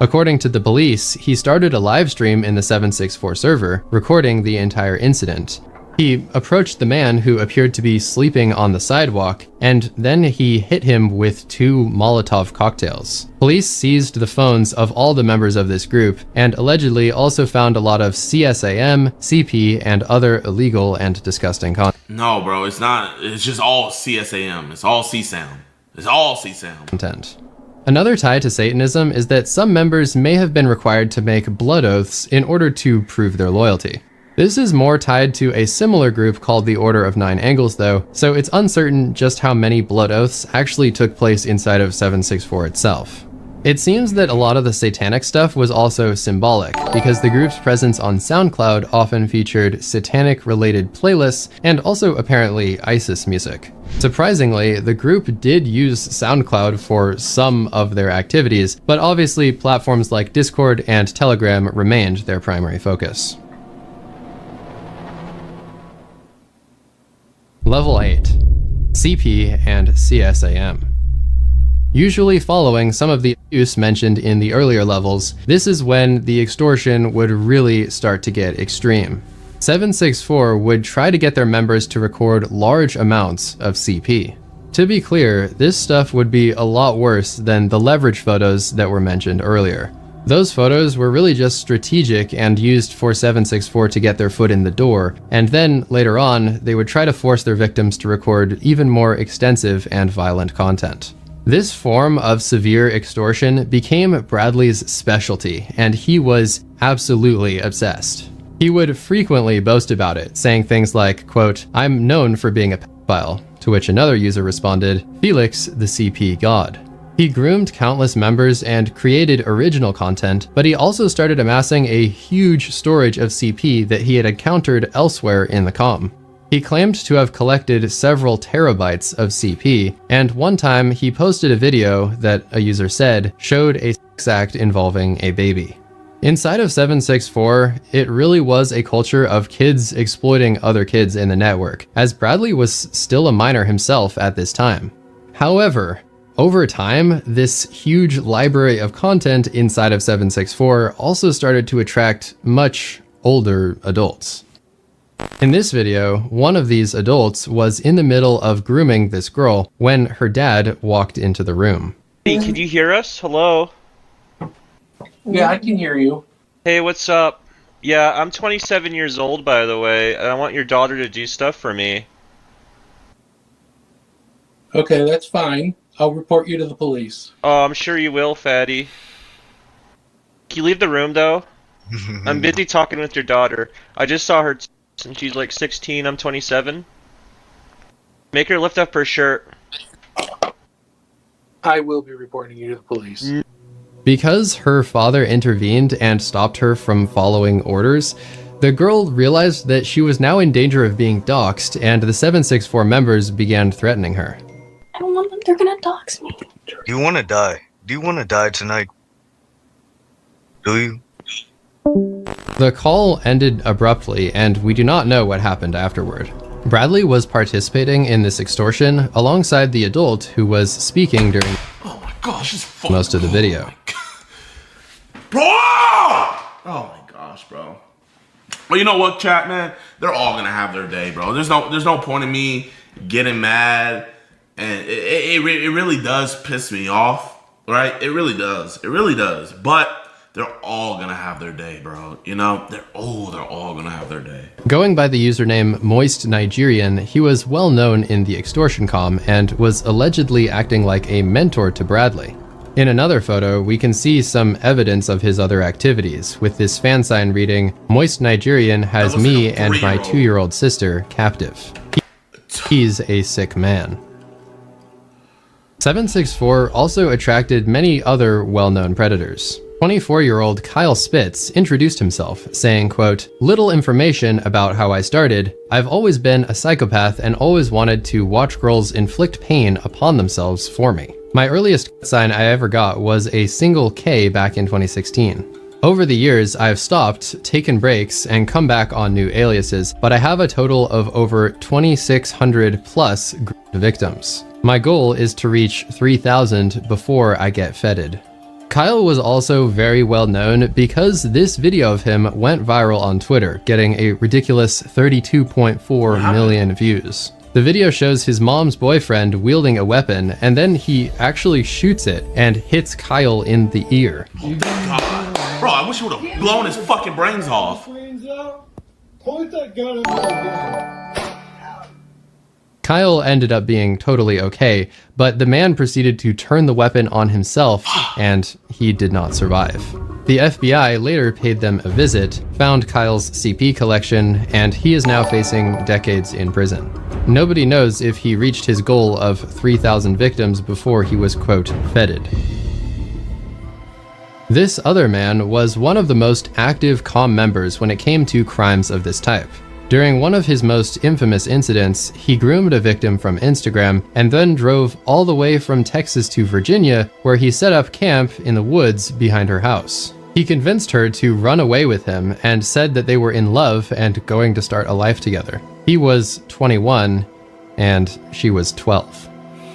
S9: According to the police, he started a live stream in the 764 server, recording the entire incident. He approached the man who appeared to be sleeping on the sidewalk, and then he hit him with 2 Molotov cocktails. Police seized the phones of all the members of this group, and allegedly also found a lot of CSAM, CP, and other illegal and disgusting content.
S8: No, bro, it's not. It's just all CSAM. It's all CSAM. It's all CSAM.
S9: Another tie to Satanism is that some members may have been required to make blood oaths in order to prove their loyalty. This is more tied to a similar group called the Order of Nine Angles though, so it's uncertain just how many blood oaths actually took place inside of 764 itself. It seems that a lot of the satanic stuff was also symbolic, because the group's presence on SoundCloud often featured satanic-related playlists and also apparently ISIS music. Surprisingly, the group did use SoundCloud for some of their activities, but obviously platforms like Discord and Telegram remained their primary focus. Level 8. CP and CSAM. Usually following some of the abuse mentioned in the earlier levels, this is when the extortion would really start to get extreme. 764 would try to get their members to record large amounts of CP. To be clear, this stuff would be a lot worse than the leverage photos that were mentioned earlier. Those photos were really just strategic and used for 764 to get their foot in the door, and then later on, they would try to force their victims to record even more extensive and violent content. This form of severe extortion became Bradley's specialty, and he was absolutely obsessed. He would frequently boast about it, saying things like, quote, "I'm known for being a pedophile," to which another user responded, "Felix, the CP god." He groomed countless members and created original content, but he also started amassing a huge storage of CP that he had encountered elsewhere in the comm. He claimed to have collected several terabytes of CP, and one time he posted a video that, a user said, showed a sex act involving a baby. Inside of 764, it really was a culture of kids exploiting other kids in the network, as Bradley was still a minor himself at this time. However, over time, this huge library of content inside of 764 also started to attract much older adults. In this video, one of these adults was in the middle of grooming this girl when her dad walked into the room.
S11: Hey, can you hear us? Hello?
S13: Yeah, I can hear you.
S11: Hey, what's up? Yeah, I'm 27 years old, by the way, and I want your daughter to do stuff for me.
S13: Okay, that's fine. I'll report you to the police.
S11: Oh, I'm sure you will, fatty. Can you leave the room, though? I'm busy talking with your daughter. I just saw her and she's like 16, I'm 27. Make her lift up her shirt.
S13: I will be reporting you to the police.
S9: Because her father intervened and stopped her from following orders, the girl realized that she was now in danger of being doxxed, and the 764 members began threatening her.
S14: I don't want them. They're gonna dox me.
S15: Do you want to die? Do you want to die tonight? Do you?
S9: The call ended abruptly, and we do not know what happened afterward. Bradley was participating in this extortion alongside the adult who was speaking during most of the video.
S8: Bro! Oh my gosh, bro. Well, you know what, chat, man? They're all gonna have their day, bro. There's no point in me getting mad, and it really does piss me off, right? It really does. It really does. But they're all gonna have their day, bro. You know, they're all gonna have their day.
S9: Going by the username Moist Nigerian, he was well known in the extortion comm and was allegedly acting like a mentor to Bradley. In another photo, we can see some evidence of his other activities, with this fan sign reading, "Moist Nigerian has me and my 2-year-old sister captive. He's a sick man." 764 also attracted many other well-known predators. 24-year-old Kyle Spitz introduced himself, saying, quote, "Little information about how I started. I've always been a psychopath and always wanted to watch girls inflict pain upon themselves for me. My earliest sign I ever got was a single K back in 2016. Over the years, I've stopped, taken breaks, and come back on new aliases, but I have a total of over 2,600 plus victims. My goal is to reach 3,000 before I get feted." Kyle was also very well known because this video of him went viral on Twitter, getting a ridiculous 32.4 million views. The video shows his mom's boyfriend wielding a weapon, and then he actually shoots it and hits Kyle in the ear.
S8: Oh, thank God. Bro, I wish you would have blown his fucking brains off.
S13: Point that gun at me.
S9: Kyle ended up being totally okay, but the man proceeded to turn the weapon on himself, and he did not survive. The FBI later paid them a visit, found Kyle's CP collection, and he is now facing decades in prison. Nobody knows if he reached his goal of 3,000 victims before he was, quote, feted. This other man was one of the most active COM members when it came to crimes of this type. During one of his most infamous incidents, he groomed a victim from Instagram and then drove all the way from Texas to Virginia, where he set up camp in the woods behind her house. He convinced her to run away with him and said that they were in love and going to start a life together. He was 21 and she was 12.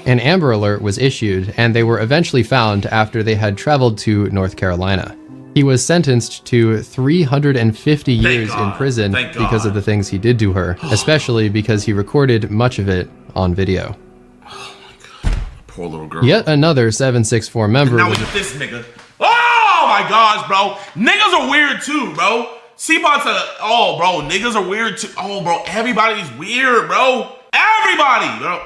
S9: An Amber Alert was issued and they were eventually found after they had traveled to North Carolina. He was sentenced to 350 years in prison because of the things he did to her, especially because he recorded much of it on video.
S8: Oh my God. Poor little girl.
S9: Yet another 764 member.
S8: And now we get this nigga. Oh my gosh, bro. Niggas are weird too, bro. C-Bot's oh, bro. Niggas are weird too. Oh, bro. Everybody's weird, bro. Everybody, bro.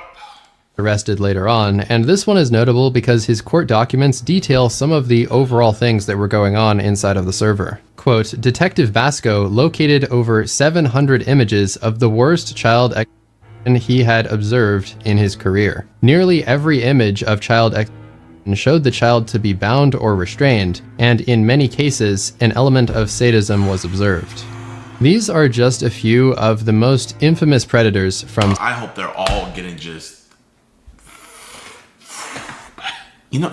S9: Arrested later on, and this one is notable because his court documents detail some of the overall things that were going on inside of the server. Quote, Detective Basco located over 700 images of the worst child exploitation he had observed in his career. Nearly every image of child exploitation showed the child to be bound or restrained, and in many cases, an element of sadism was observed. These are just a few of the most infamous predators from—
S8: I hope they're all getting just— You know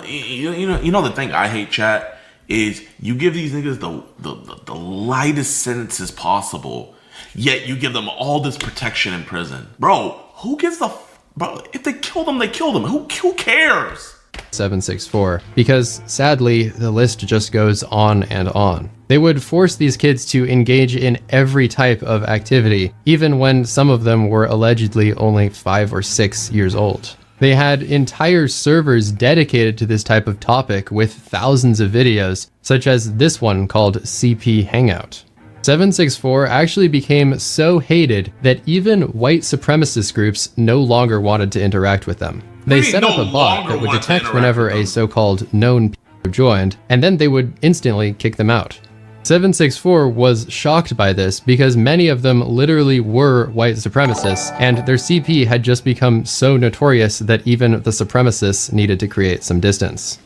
S8: the thing I hate, chat, is you give these niggas the lightest sentences possible, yet you give them all this protection in prison. Bro, who gives the bro? If they kill them, they kill them. Who cares?
S9: 764, because sadly the list just goes on and on. They would force these kids to engage in every type of activity, even when some of them were allegedly only 5 or 6 years old. They had entire servers dedicated to this type of topic with thousands of videos, such as this one called CP Hangout. 764 actually became so hated that even white supremacist groups no longer wanted to interact with them. They set up a bot that would detect whenever a so-called known people joined, and then they would instantly kick them out. 764 was shocked by this because many of them literally were white supremacists, and their CP had just become so notorious that even the supremacists needed to create some distance.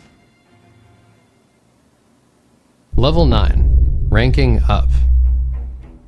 S9: Level 9. Ranking up.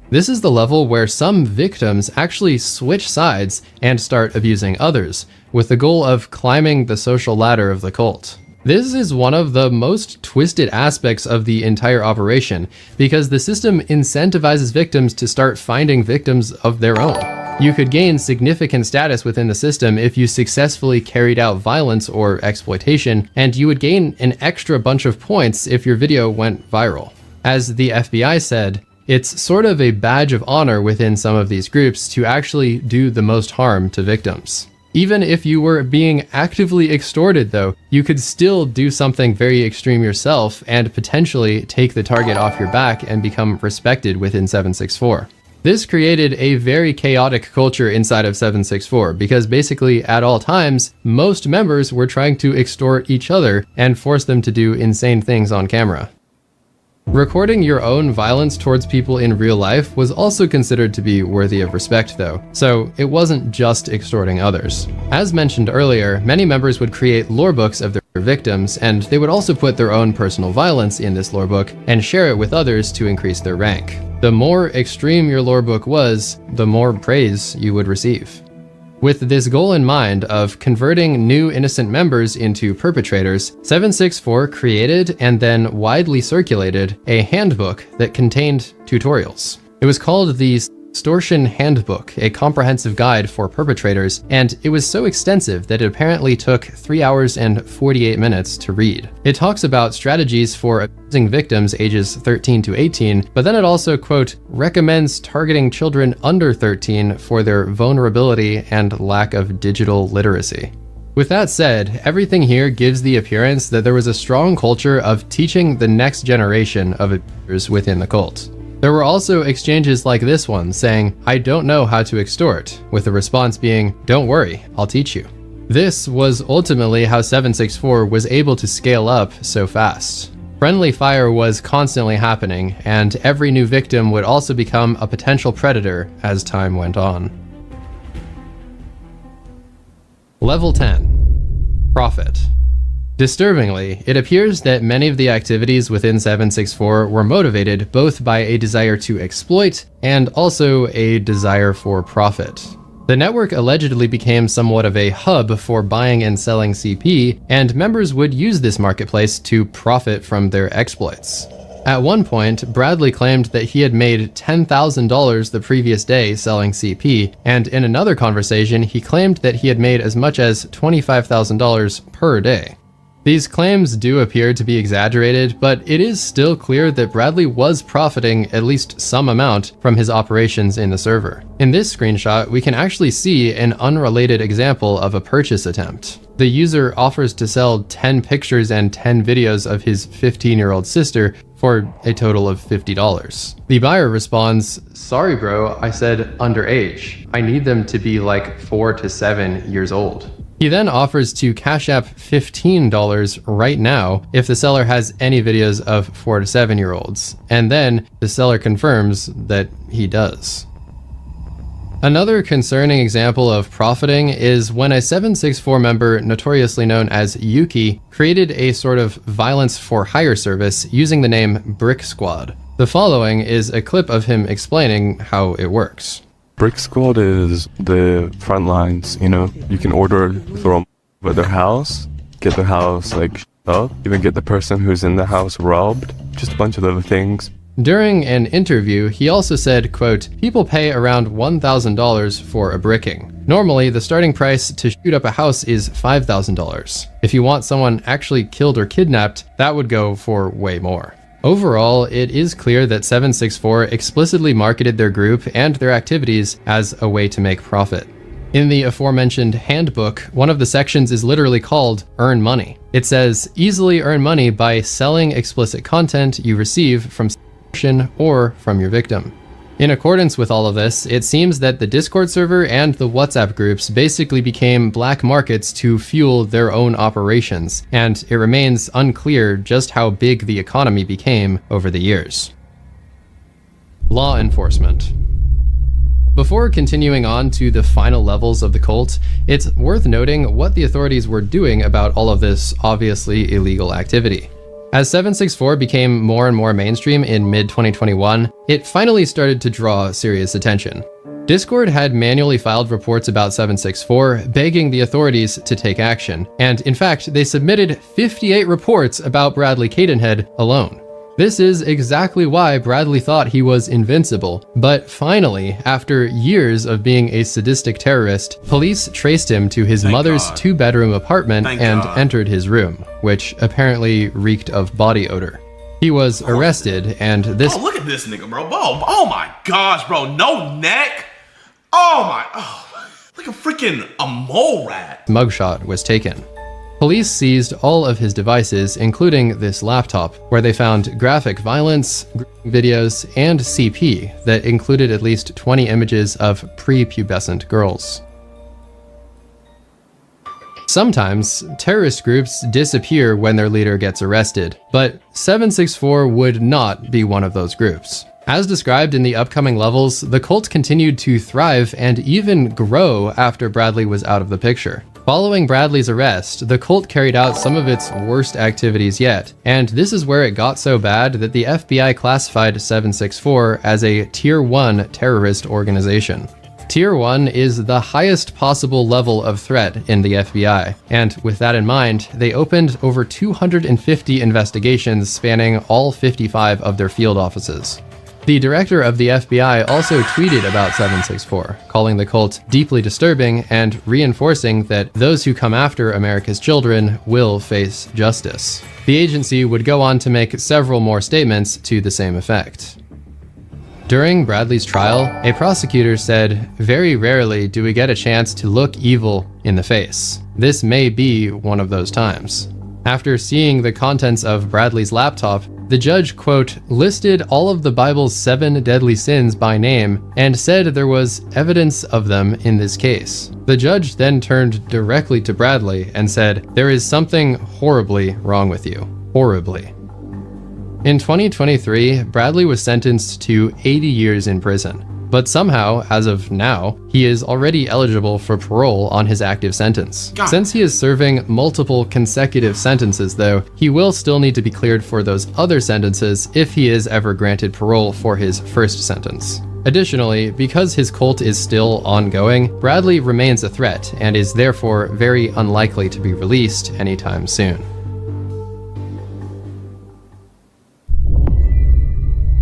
S9: This is the level where some victims actually switch sides and start abusing others, with the goal of climbing the social ladder of the cult. This is one of the most twisted aspects of the entire operation, because the system incentivizes victims to start finding victims of their own. You could gain significant status within the system if you successfully carried out violence or exploitation, and you would gain an extra bunch of points if your video went viral. As the FBI said, it's sort of a badge of honor within some of these groups to actually do the most harm to victims. Even if you were being actively extorted though, you could still do something very extreme yourself and potentially take the target off your back and become respected within 764. This created a very chaotic culture inside of 764 because basically at all times, most members were trying to extort each other and force them to do insane things on camera. Recording your own violence towards people in real life was also considered to be worthy of respect though, so it wasn't just extorting others. As mentioned earlier, many members would create lore books of their victims, and they would also put their own personal violence in this lore book and share it with others to increase their rank. The more extreme your lore book was, the more praise you would receive. With this goal in mind of converting new innocent members into perpetrators, 764 created and then widely circulated a handbook that contained tutorials. It was called the Extortion Handbook, a comprehensive guide for perpetrators, and it was so extensive that it apparently took 3 hours and 48 minutes to read. It talks about strategies for abusing victims ages 13 to 18, but then it also, quote, recommends targeting children under 13 for their vulnerability and lack of digital literacy. With that said, everything here gives the appearance that there was a strong culture of teaching the next generation of abusers within the cult. There were also exchanges like this one saying, I don't know how to extort, with the response being, don't worry, I'll teach you. This was ultimately how 764 was able to scale up so fast. Friendly fire was constantly happening, and every new victim would also become a potential predator as time went on. Level 10. Profit. Disturbingly, it appears that many of the activities within 764 were motivated both by a desire to exploit and also a desire for profit. The network allegedly became somewhat of a hub for buying and selling CP, and members would use this marketplace to profit from their exploits. At one point, Bradley claimed that he had made $10,000 the previous day selling CP, and in another conversation, he claimed that he had made as much as $25,000 per day. These claims do appear to be exaggerated, but it is still clear that Bradley was profiting at least some amount from his operations in the server. In this screenshot, we can actually see an unrelated example of a purchase attempt. The user offers to sell 10 pictures and 10 videos of his 15-year-old sister for a total of $50. The buyer responds, sorry bro, I said underage. I need them to be like 4 to 7 years old. He then offers to Cash App $15 right now if the seller has any videos of 4 to 7-year-olds, and then the seller confirms that he does. Another concerning example of profiting is when a 764 member, notoriously known as Yuki, created a sort of violence for hire service using the name Brick Squad. The following is a clip of him explaining how it works.
S16: Brick Squad is the front lines, you know, you can order from their house, get their house like up, even get the person who's in the house robbed, just a bunch of other things.
S9: During an interview, he also said, quote, people pay around $1,000 for a bricking. Normally, the starting price to shoot up a house is $5,000. If you want someone actually killed or kidnapped, that would go for way more. Overall, it is clear that 764 explicitly marketed their group and their activities as a way to make profit. In the aforementioned handbook, one of the sections is literally called Earn Money. It says, easily earn money by selling explicit content you receive from subscription or from your victim. In accordance with all of this, it seems that the Discord server and the WhatsApp groups basically became black markets to fuel their own operations, and it remains unclear just how big the economy became over the years. Law enforcement. Before continuing on to the final levels of the cult, it's worth noting what the authorities were doing about all of this obviously illegal activity. As 764 became more and more mainstream in mid-2021, it finally started to draw serious attention. Discord had manually filed reports about 764, begging the authorities to take action, and in fact, they submitted 58 reports about Bradley Cadenhead alone. This is exactly why Bradley thought he was invincible, but finally, after years of being a sadistic terrorist, police traced him to his mother's two-bedroom apartment and entered his room, which apparently reeked of body odor. He was arrested, and this—
S8: Oh, look at this nigga, bro. Oh my gosh, bro. No neck. Oh, like a freaking mole rat.
S9: Mugshot was taken. Police seized all of his devices, including this laptop, where they found graphic violence, videos, and CP that included at least 20 images of prepubescent girls. Sometimes, terrorist groups disappear when their leader gets arrested, but 764 would not be one of those groups. As described in the upcoming levels, the cult continued to thrive and even grow after Bradley was out of the picture. Following Bradley's arrest, the cult carried out some of its worst activities yet, and this is where it got so bad that the FBI classified 764 as a Tier 1 terrorist organization. Tier 1 is the highest possible level of threat in the FBI, and with that in mind, they opened over 250 investigations spanning all 55 of their field offices. The director of the FBI also tweeted about 764, calling the cult deeply disturbing and reinforcing that those who come after America's children will face justice. The agency would go on to make several more statements to the same effect. During Bradley's trial, a prosecutor said, "Very rarely do we get a chance to look evil in the face. This may be one of those times." After seeing the contents of Bradley's laptop, the judge, quote, listed all of the Bible's 7 deadly sins by name and said there was evidence of them in this case. The judge then turned directly to Bradley and said, "There is something horribly wrong with you. Horribly." In 2023, Bradley was sentenced to 80 years in prison, but somehow, as of now, he is already eligible for parole on his active sentence. Since he is serving multiple consecutive sentences though, he will still need to be cleared for those other sentences if he is ever granted parole for his first sentence. Additionally, because his cult is still ongoing, Bradley remains a threat and is therefore very unlikely to be released anytime soon.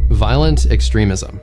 S9: Violent extremism.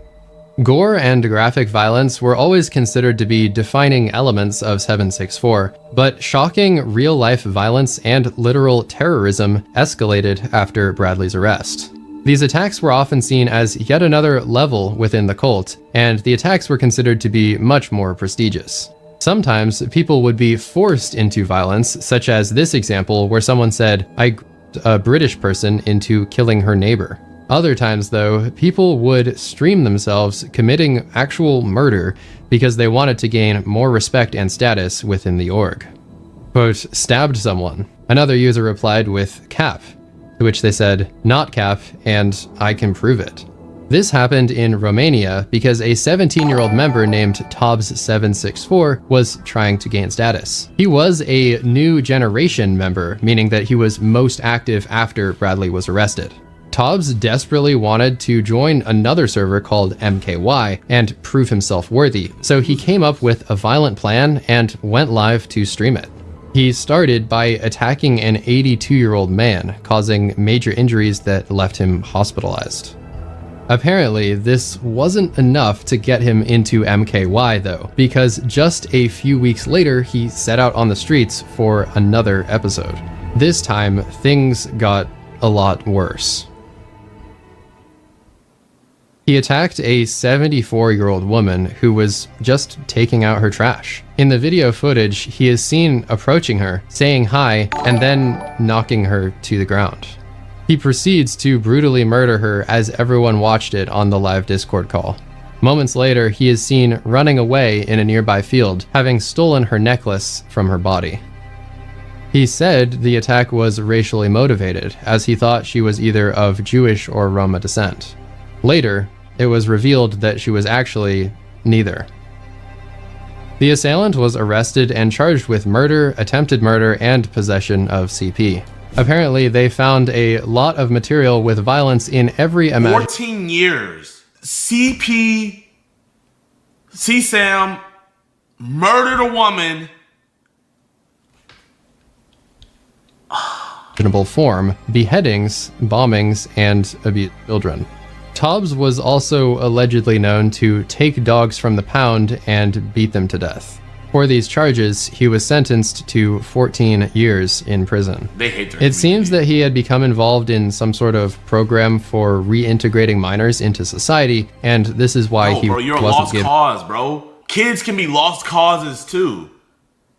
S9: Gore and graphic violence were always considered to be defining elements of 764, but shocking real-life violence and literal terrorism escalated after Bradley's arrest. These attacks were often seen as yet another level within the cult, and the attacks were considered to be much more prestigious. Sometimes people would be forced into violence, such as this example where someone said, "I grabbed a British person into killing her neighbor." Other times, though, people would stream themselves committing actual murder because they wanted to gain more respect and status within the org. Quote, "Stabbed someone." Another user replied with "Cap," to which they said, "Not Cap, and I can prove it." This happened in Romania because a 17-year-old member named Tobbs764 was trying to gain status. He was a new generation member, meaning that he was most active after Bradley was arrested. Tobbs desperately wanted to join another server called MKY and prove himself worthy, so he came up with a violent plan and went live to stream it. He started by attacking an 82-year-old man, causing major injuries that left him hospitalized. Apparently, this wasn't enough to get him into MKY though, because just a few weeks later, he set out on the streets for another episode. This time, things got a lot worse. He attacked a 74-year-old woman who was just taking out her trash. In the video footage, he is seen approaching her, saying hi, and then knocking her to the ground. He proceeds to brutally murder her as everyone watched it on the live Discord call. Moments later, he is seen running away in a nearby field, having stolen her necklace from her body. He said the attack was racially motivated, as he thought she was either of Jewish or Roma descent. Later, it was revealed that she was actually neither. The assailant was arrested and charged with murder, attempted murder, and possession of CP. Apparently, they found a lot of material with violence in every
S8: 14 years. CP, CSAM, murdered a woman.
S9: imaginable form: beheadings, bombings, and abuse of children. Tobbs was also allegedly known to take dogs from the pound and beat them to death. For these charges, he was sentenced to 14 years in prison.
S8: They hate their
S9: It seems that he had become involved in some sort of program for reintegrating minors into society, and this is why he
S8: bro, you're a
S9: wasn't
S8: lost
S9: given.
S8: cause, bro. Kids can be lost causes too.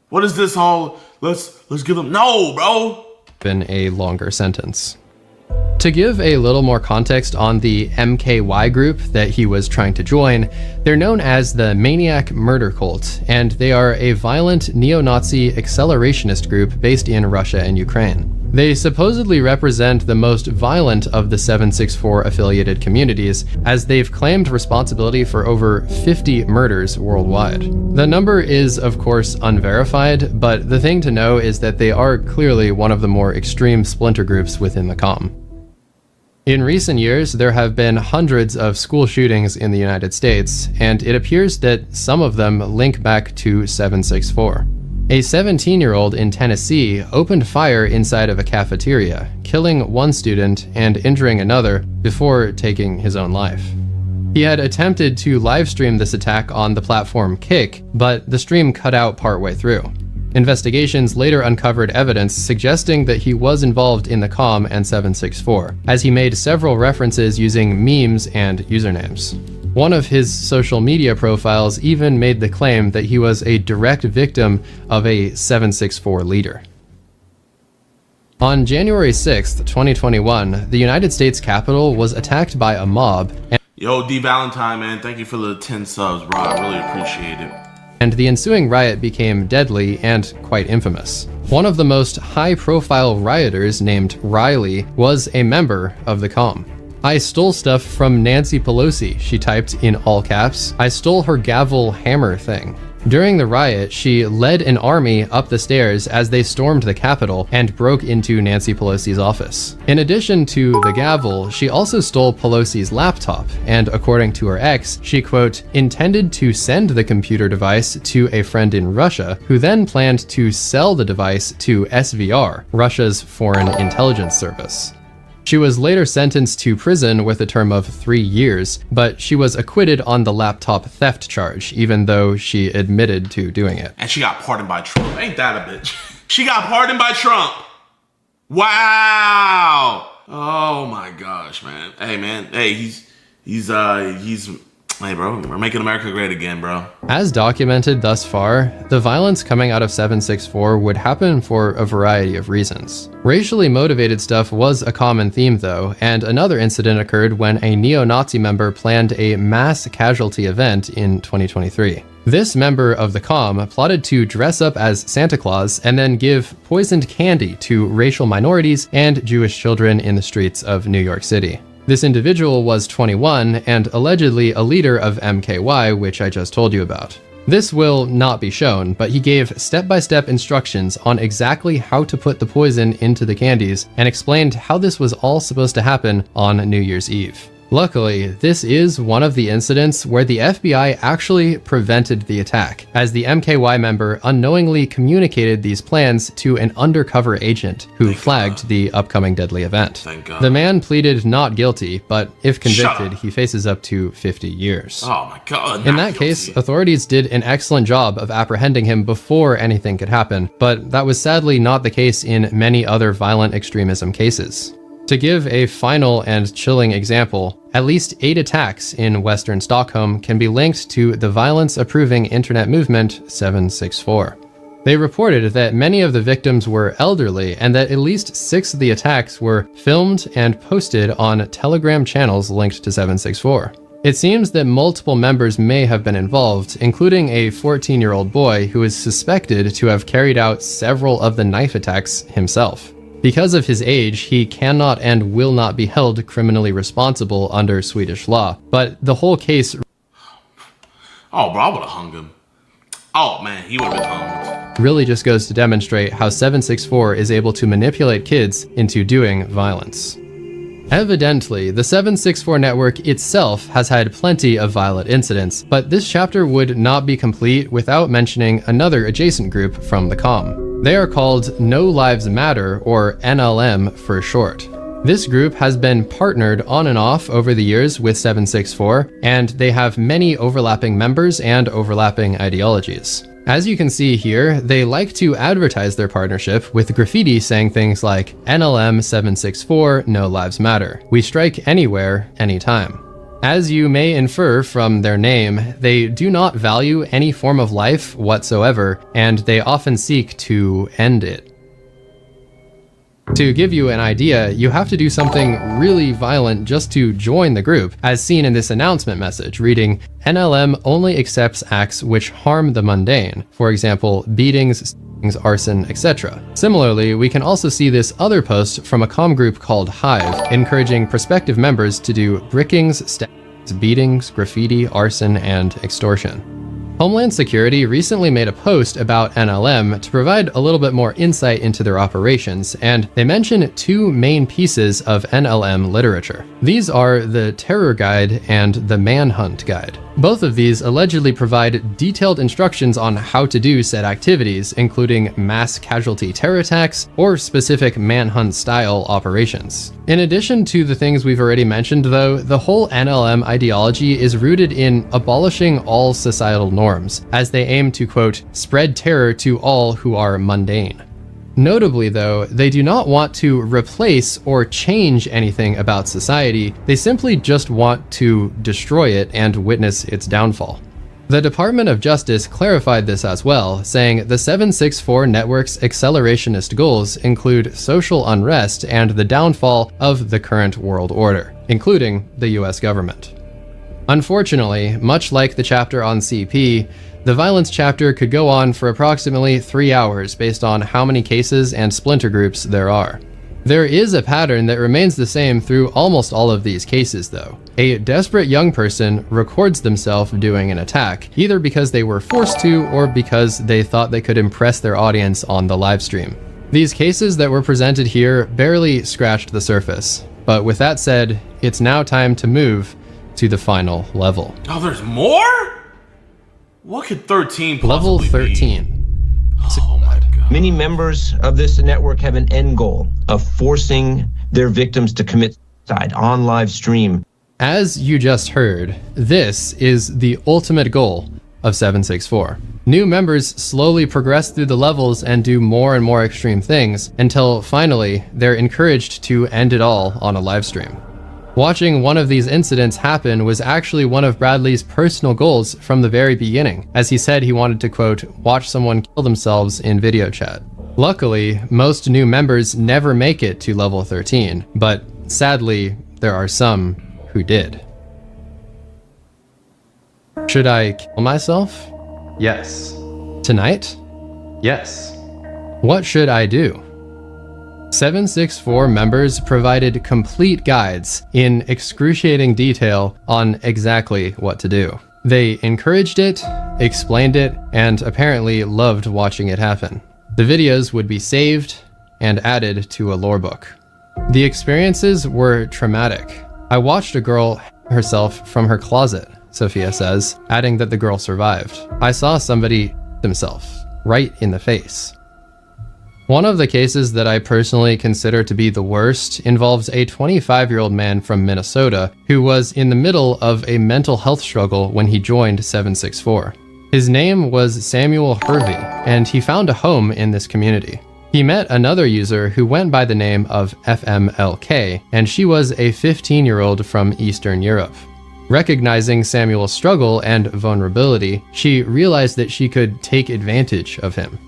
S8: What is this all? Let's give them. No, bro.
S9: Been a longer sentence. To give a little more context on the MKY group that he was trying to join, they're known as the Maniac Murder Cult, and they are a violent neo-Nazi accelerationist group based in Russia and Ukraine. They supposedly represent the most violent of the 764 affiliated communities, as they've claimed responsibility for over 50 murders worldwide. The number is, of course, unverified, but the thing to know is that they are clearly one of the more extreme splinter groups within the comm. In recent years, there have been hundreds of school shootings in the United States, and it appears that some of them link back to 764. A 17-year-old in Tennessee opened fire inside of a cafeteria, killing one student and injuring another before taking his own life. He had attempted to live stream this attack on the platform Kick, but the stream cut out partway through. Investigations later uncovered evidence suggesting that he was involved in the comm and 764, as he made several references using memes and usernames. One of his social media profiles even made the claim that he was a direct victim of a 764 leader. On January 6, 2021, the United States Capitol was attacked by a mob.
S8: Yo, D Valentine, man, thank you for the 10 subs, bro. I really appreciate it.
S9: And the ensuing riot became deadly and quite infamous. One of the most high-profile rioters, named Riley, was a member of the comm. "I stole stuff from Nancy Pelosi," she typed in all caps. "I stole her gavel hammer thing." During the riot, she led an army up the stairs as they stormed the Capitol and broke into Nancy Pelosi's office. In addition to the gavel, she also stole Pelosi's laptop, and according to her ex, she, quote, intended to send the computer device to a friend in Russia, who then planned to sell the device to SVR, Russia's foreign intelligence service. She was later sentenced to prison with a term of 3 years, but she was acquitted on the laptop theft charge, even though she admitted to doing it.
S8: And she got pardoned by Trump. Ain't that a bitch? She got pardoned by Trump. Wow. Oh my gosh, man. Hey, man. Hey, hey, bro, we're making America great again, bro.
S9: As documented thus far, the violence coming out of 764 would happen for a variety of reasons. Racially motivated stuff was a common theme though, and another incident occurred when a neo-Nazi member planned a mass casualty event in 2023. This member of the comm plotted to dress up as Santa Claus and then give poisoned candy to racial minorities and Jewish children in the streets of New York City. This individual was 21 and allegedly a leader of MKY, which I just told you about. This will not be shown, but he gave step-by-step instructions on exactly how to put the poison into the candies and explained how this was all supposed to happen on New Year's Eve. Luckily, this is one of the incidents where the FBI actually prevented the attack, as the MKY member unknowingly communicated these plans to an undercover agent who flagged the upcoming deadly event.
S8: Thank God.
S9: The man pleaded not guilty, but if convicted, he faces up to 50 years.
S8: Oh my God.
S9: In that case, authorities did an excellent job of apprehending him before anything could happen, but that was sadly not the case in many other violent extremism cases. To give a final and chilling example, at least 8 attacks in Western Stockholm can be linked to the violence-approving internet movement 764. They reported that many of the victims were elderly and that at least 6 of the attacks were filmed and posted on Telegram channels linked to 764. It seems that multiple members may have been involved, including a 14-year-old boy who is suspected to have carried out several of the knife attacks himself. Because of his age, he cannot and will not be held criminally responsible under Swedish law, but the whole case...
S8: Oh, bro, I would've hung him. Oh, man, he would've been hung.
S9: ...really just goes to demonstrate how 764 is able to manipulate kids into doing violence. Evidently, the 764 network itself has had plenty of violent incidents, but this chapter would not be complete without mentioning another adjacent group from the comm. They are called No Lives Matter, or NLM for short. This group has been partnered on and off over the years with 764, and they have many overlapping members and overlapping ideologies. As you can see here, they like to advertise their partnership with graffiti saying things like NLM 764 No Lives Matter. We strike anywhere, anytime. As you may infer from their name, they do not value any form of life whatsoever, and they often seek to end it. To give you an idea, you have to do something really violent just to join the group, as seen in this announcement message reading, NLM only accepts acts which harm the mundane, for example, beatings, arson, etc. Similarly, we can also see this other post from a comm group called Hive, encouraging prospective members to do brickings, stabbings, beatings, graffiti, arson, and extortion. Homeland Security recently made a post about NLM to provide a little bit more insight into their operations, and they mention 2 main pieces of NLM literature. These are the Terror Guide and the Manhunt Guide. Both of these allegedly provide detailed instructions on how to do said activities, including mass casualty terror attacks or specific manhunt-style operations. In addition to the things we've already mentioned, though, the whole NLM ideology is rooted in abolishing all societal norms, as they aim to, quote, spread terror to all who are mundane. Notably, though, they do not want to replace or change anything about society, they simply just want to destroy it and witness its downfall. The Department of Justice clarified this as well, saying the 764 network's accelerationist goals include social unrest and the downfall of the current world order, including the US government. Unfortunately, much like the chapter on CP, the violence chapter could go on for approximately 3 hours based on how many cases and splinter groups there are. There is a pattern that remains the same through almost all of these cases, though. A desperate young person records themselves doing an attack, either because they were forced to or because they thought they could impress their audience on the livestream. These cases that were presented here barely scratched the surface, but with that said, it's now time to move to the final level.
S8: Oh, there's more? What could 13 possibly
S9: Level 13.
S8: be? Oh my God.
S17: Many members of this network have an end goal of forcing their victims to commit suicide on live stream.
S9: As you just heard, this is the ultimate goal of 764. New members slowly progress through the levels and do more and more extreme things until finally they're encouraged to end it all on a live stream. Watching one of these incidents happen was actually one of Bradley's personal goals from the very beginning, as he said he wanted to, quote, watch someone kill themselves in video chat. Luckily, most new members never make it to level 13, but sadly, there are some who did. Should I kill myself? Yes. Tonight? Yes. What should I do? 764 members provided complete guides in excruciating detail on exactly what to do. They encouraged it, explained it, and apparently loved watching it happen. The videos would be saved and added to a lore book. The experiences were traumatic. I watched a girl hang herself from her closet, Sophia says, adding that the girl survived. I saw somebody themselves right in the face. One of the cases that I personally consider to be the worst involves a 25-year-old man from Minnesota who was in the middle of a mental health struggle when he joined 764. His name was Samuel Hervey, and he found a home in this community. He met another user who went by the name of FMLK, and she was a 15-year-old from Eastern Europe. Recognizing Samuel's struggle and vulnerability, she realized that she could take advantage of him.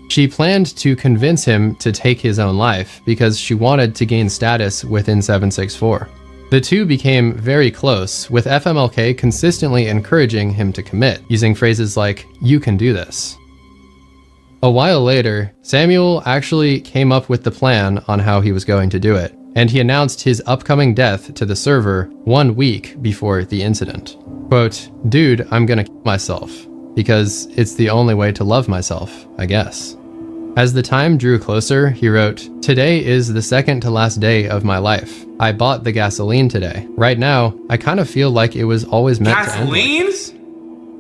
S9: She planned to convince him to take his own life because she wanted to gain status within 764. The two became very close, with FMLK consistently encouraging him to commit, using phrases like, "You can do this." A while later, Samuel actually came up with the plan on how he was going to do it, and he announced his upcoming death to the server 1 week before the incident. Quote, "Dude, I'm gonna kill myself, because it's the only way to love myself, I guess." As the time drew closer, he wrote, "Today is the second to last day of my life. I bought the gasoline today. Right now, I kind of feel like it was always meant to end like this."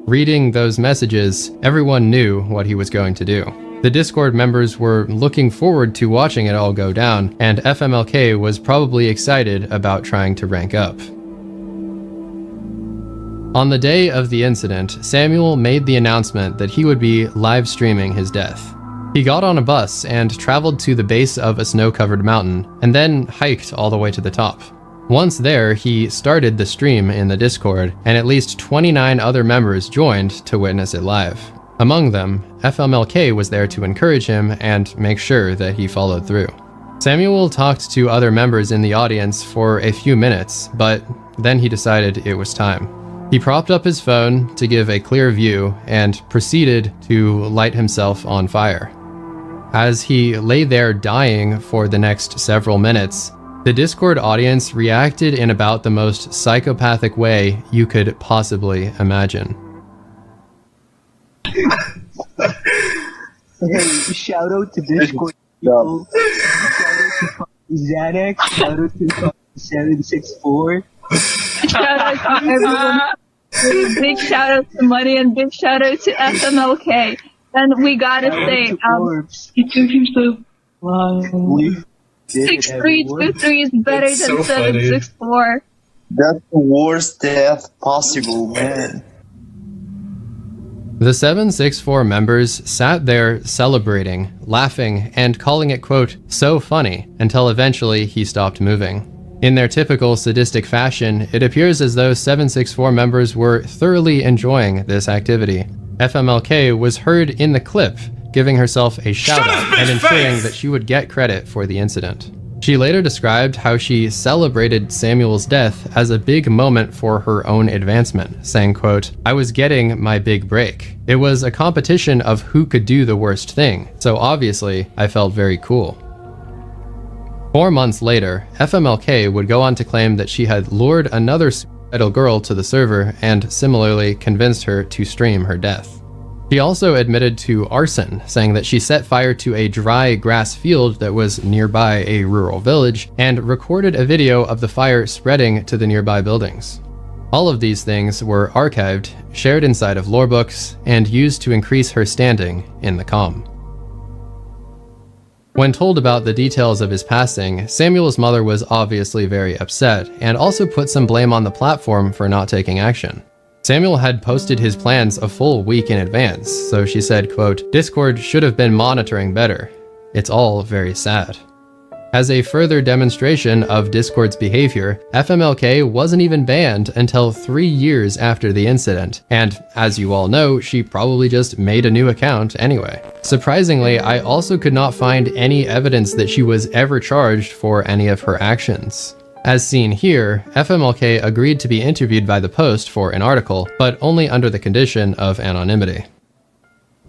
S9: Reading those messages, everyone knew what he was going to do. The Discord members were looking forward to watching it all go down, and FMLK was probably excited about trying to rank up. On the day of the incident, Samuel made the announcement that he would be live streaming his death. He got on a bus and traveled to the base of a snow-covered mountain, and then hiked all the way to the top. Once there, he started the stream in the Discord, and at least 29 other members joined to witness it live. Among them, FMLK was there to encourage him and make sure that he followed through. Samuel talked to other members in the audience for a few minutes, but then he decided it was time. He propped up his phone to give a clear view and proceeded to light himself on fire. As he lay there dying for the next several minutes, the Discord audience reacted in about the most psychopathic way you could possibly imagine.
S18: Hey, shout out to Discord people. Shout out to Xanax. Shout out to 764. Shout out to everyone.
S14: Big shout out to Money and big shout out to FMLK. And we gotta say, he took himself. Wow. 6323 is better than 764.
S18: That's the worst death possible, man.
S9: The 764 members sat there celebrating, laughing, and calling it, quote, so funny, until eventually he stopped moving. In their typical sadistic fashion, it appears as though 764 members were thoroughly enjoying this activity. FMLK was heard in the clip, giving herself a shout-out and ensuring that she would get credit for the incident. She later described how she celebrated Samuel's death as a big moment for her own advancement, saying, quote, I was getting my big break. It was a competition of who could do the worst thing, so obviously I felt very cool. 4 months later, FMLK would go on to claim that she had lured another suicidal girl to the server and similarly convinced her to stream her death. She also admitted to arson, saying that she set fire to a dry grass field that was nearby a rural village and recorded a video of the fire spreading to the nearby buildings. All of these things were archived, shared inside of lore books, and used to increase her standing in the comm. When told about the details of his passing, Samuel's mother was obviously very upset and also put some blame on the platform for not taking action. Samuel had posted his plans a full week in advance, so she said, quote, Discord should have been monitoring better. It's all very sad. As a further demonstration of Discord's behavior, FMLK wasn't even banned until 3 years after the incident, and as you all know, she probably just made a new account anyway. Surprisingly, I also could not find any evidence that she was ever charged for any of her actions. As seen here, FMLK agreed to be interviewed by the Post for an article, but only under the condition of anonymity.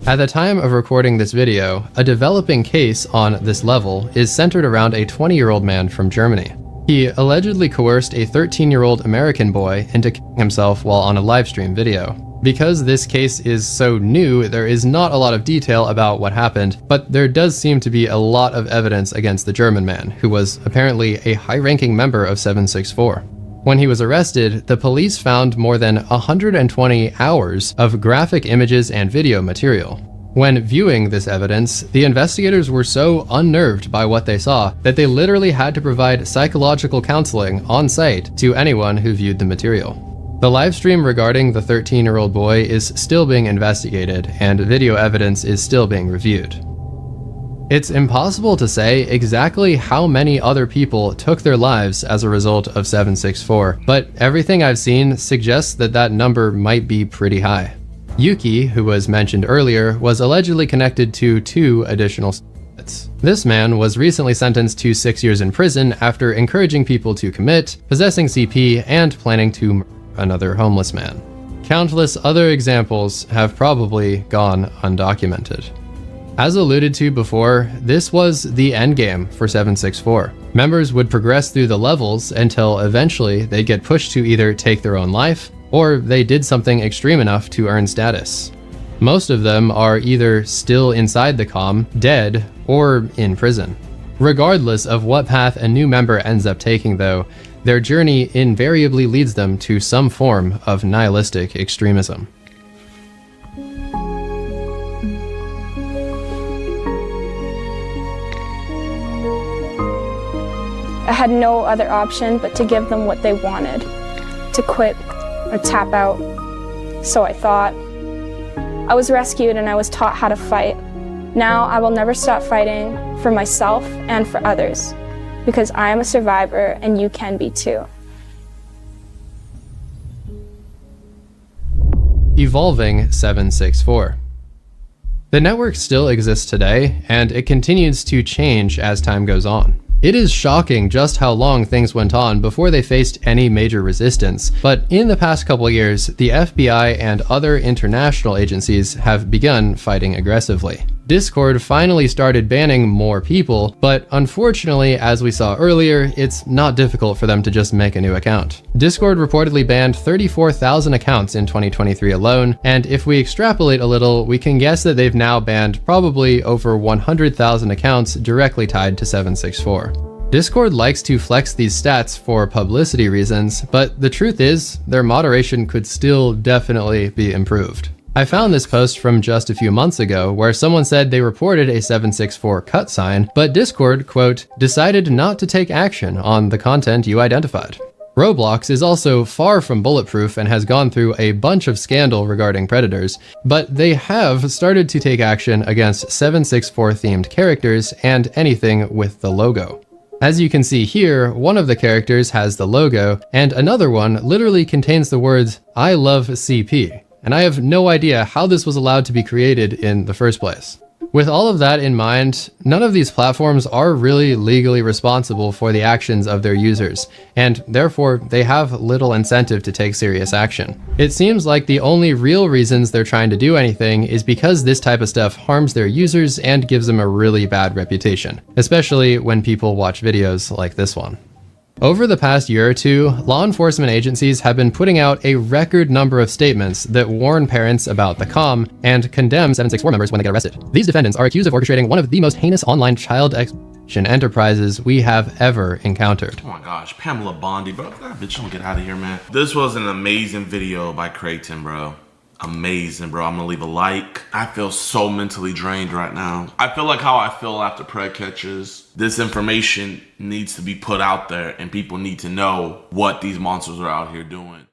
S9: At the time of recording this video, a developing case on this level is centered around a 20-year-old man from Germany. He allegedly coerced a 13-year-old American boy into killing himself while on a livestream video. Because this case is so new, there is not a lot of detail about what happened, but there does seem to be a lot of evidence against the German man, who was apparently a high-ranking member of 764. When he was arrested, the police found more than 120 hours of graphic images and video material. When viewing this evidence, the investigators were so unnerved by what they saw that they literally had to provide psychological counseling on site to anyone who viewed the material. The livestream regarding the 13-year-old boy is still being investigated, and video evidence is still being reviewed. It's impossible to say exactly how many other people took their lives as a result of 764, but everything I've seen suggests that that number might be pretty high. Yuki, who was mentioned earlier, was allegedly connected to 2 additional suicides. This man was recently sentenced to 6 years in prison after encouraging people to commit, possessing CP, and planning to murder another homeless man. Countless other examples have probably gone undocumented. As alluded to before, this was the endgame for 764. Members would progress through the levels until eventually they'd get pushed to either take their own life, or they did something extreme enough to earn status. Most of them are either still inside the comm, dead, or in prison. Regardless of what path a new member ends up taking though, their journey invariably leads them to some form of nihilistic extremism.
S10: I had no other option but to give them what they wanted, to quit or tap out. So I thought. I was rescued and I was taught how to fight. Now I will never stop fighting for myself and for others, because I am a survivor and you can be too.
S9: Evolving 764. The network still exists today, and it continues to change as time goes on. It is shocking just how long things went on before they faced any major resistance, but in the past couple years, the FBI and other international agencies have begun fighting aggressively. Discord finally started banning more people, but unfortunately, as we saw earlier, it's not difficult for them to just make a new account. Discord reportedly banned 34,000 accounts in 2023 alone, and if we extrapolate a little, we can guess that they've now banned probably over 100,000 accounts directly tied to 764. Discord likes to flex these stats for publicity reasons, but the truth is, their moderation could still definitely be improved. I found this post from just a few months ago where someone said they reported a 764 cut sign, but Discord, quote, decided not to take action on the content you identified. Roblox is also far from bulletproof and has gone through a bunch of scandal regarding predators, but they have started to take action against 764 themed characters and anything with the logo. As you can see here, one of the characters has the logo, and another one literally contains the words, "I love CP." And I have no idea how this was allowed to be created in the first place. With all of that in mind, none of these platforms are really legally responsible for the actions of their users, and therefore they have little incentive to take serious action. It seems like the only real reasons they're trying to do anything is because this type of stuff harms their users and gives them a really bad reputation, especially when people watch videos like this one. Over the past year or two, law enforcement agencies have been putting out a record number of statements that warn parents about the comm and condemn 764 members when they get arrested. These defendants are accused of orchestrating one of the most heinous online child exploitation enterprises we have ever encountered.
S8: Oh my gosh, Pamela Bondi, bro. That bitch don't get out of here, man. This was an amazing video by Creighton, bro. Amazing, bro. I'm gonna leave a like. I feel so mentally drained right now. I feel like how I feel after Pred catches. This information needs to be put out there and people need to know what these monsters are out here doing.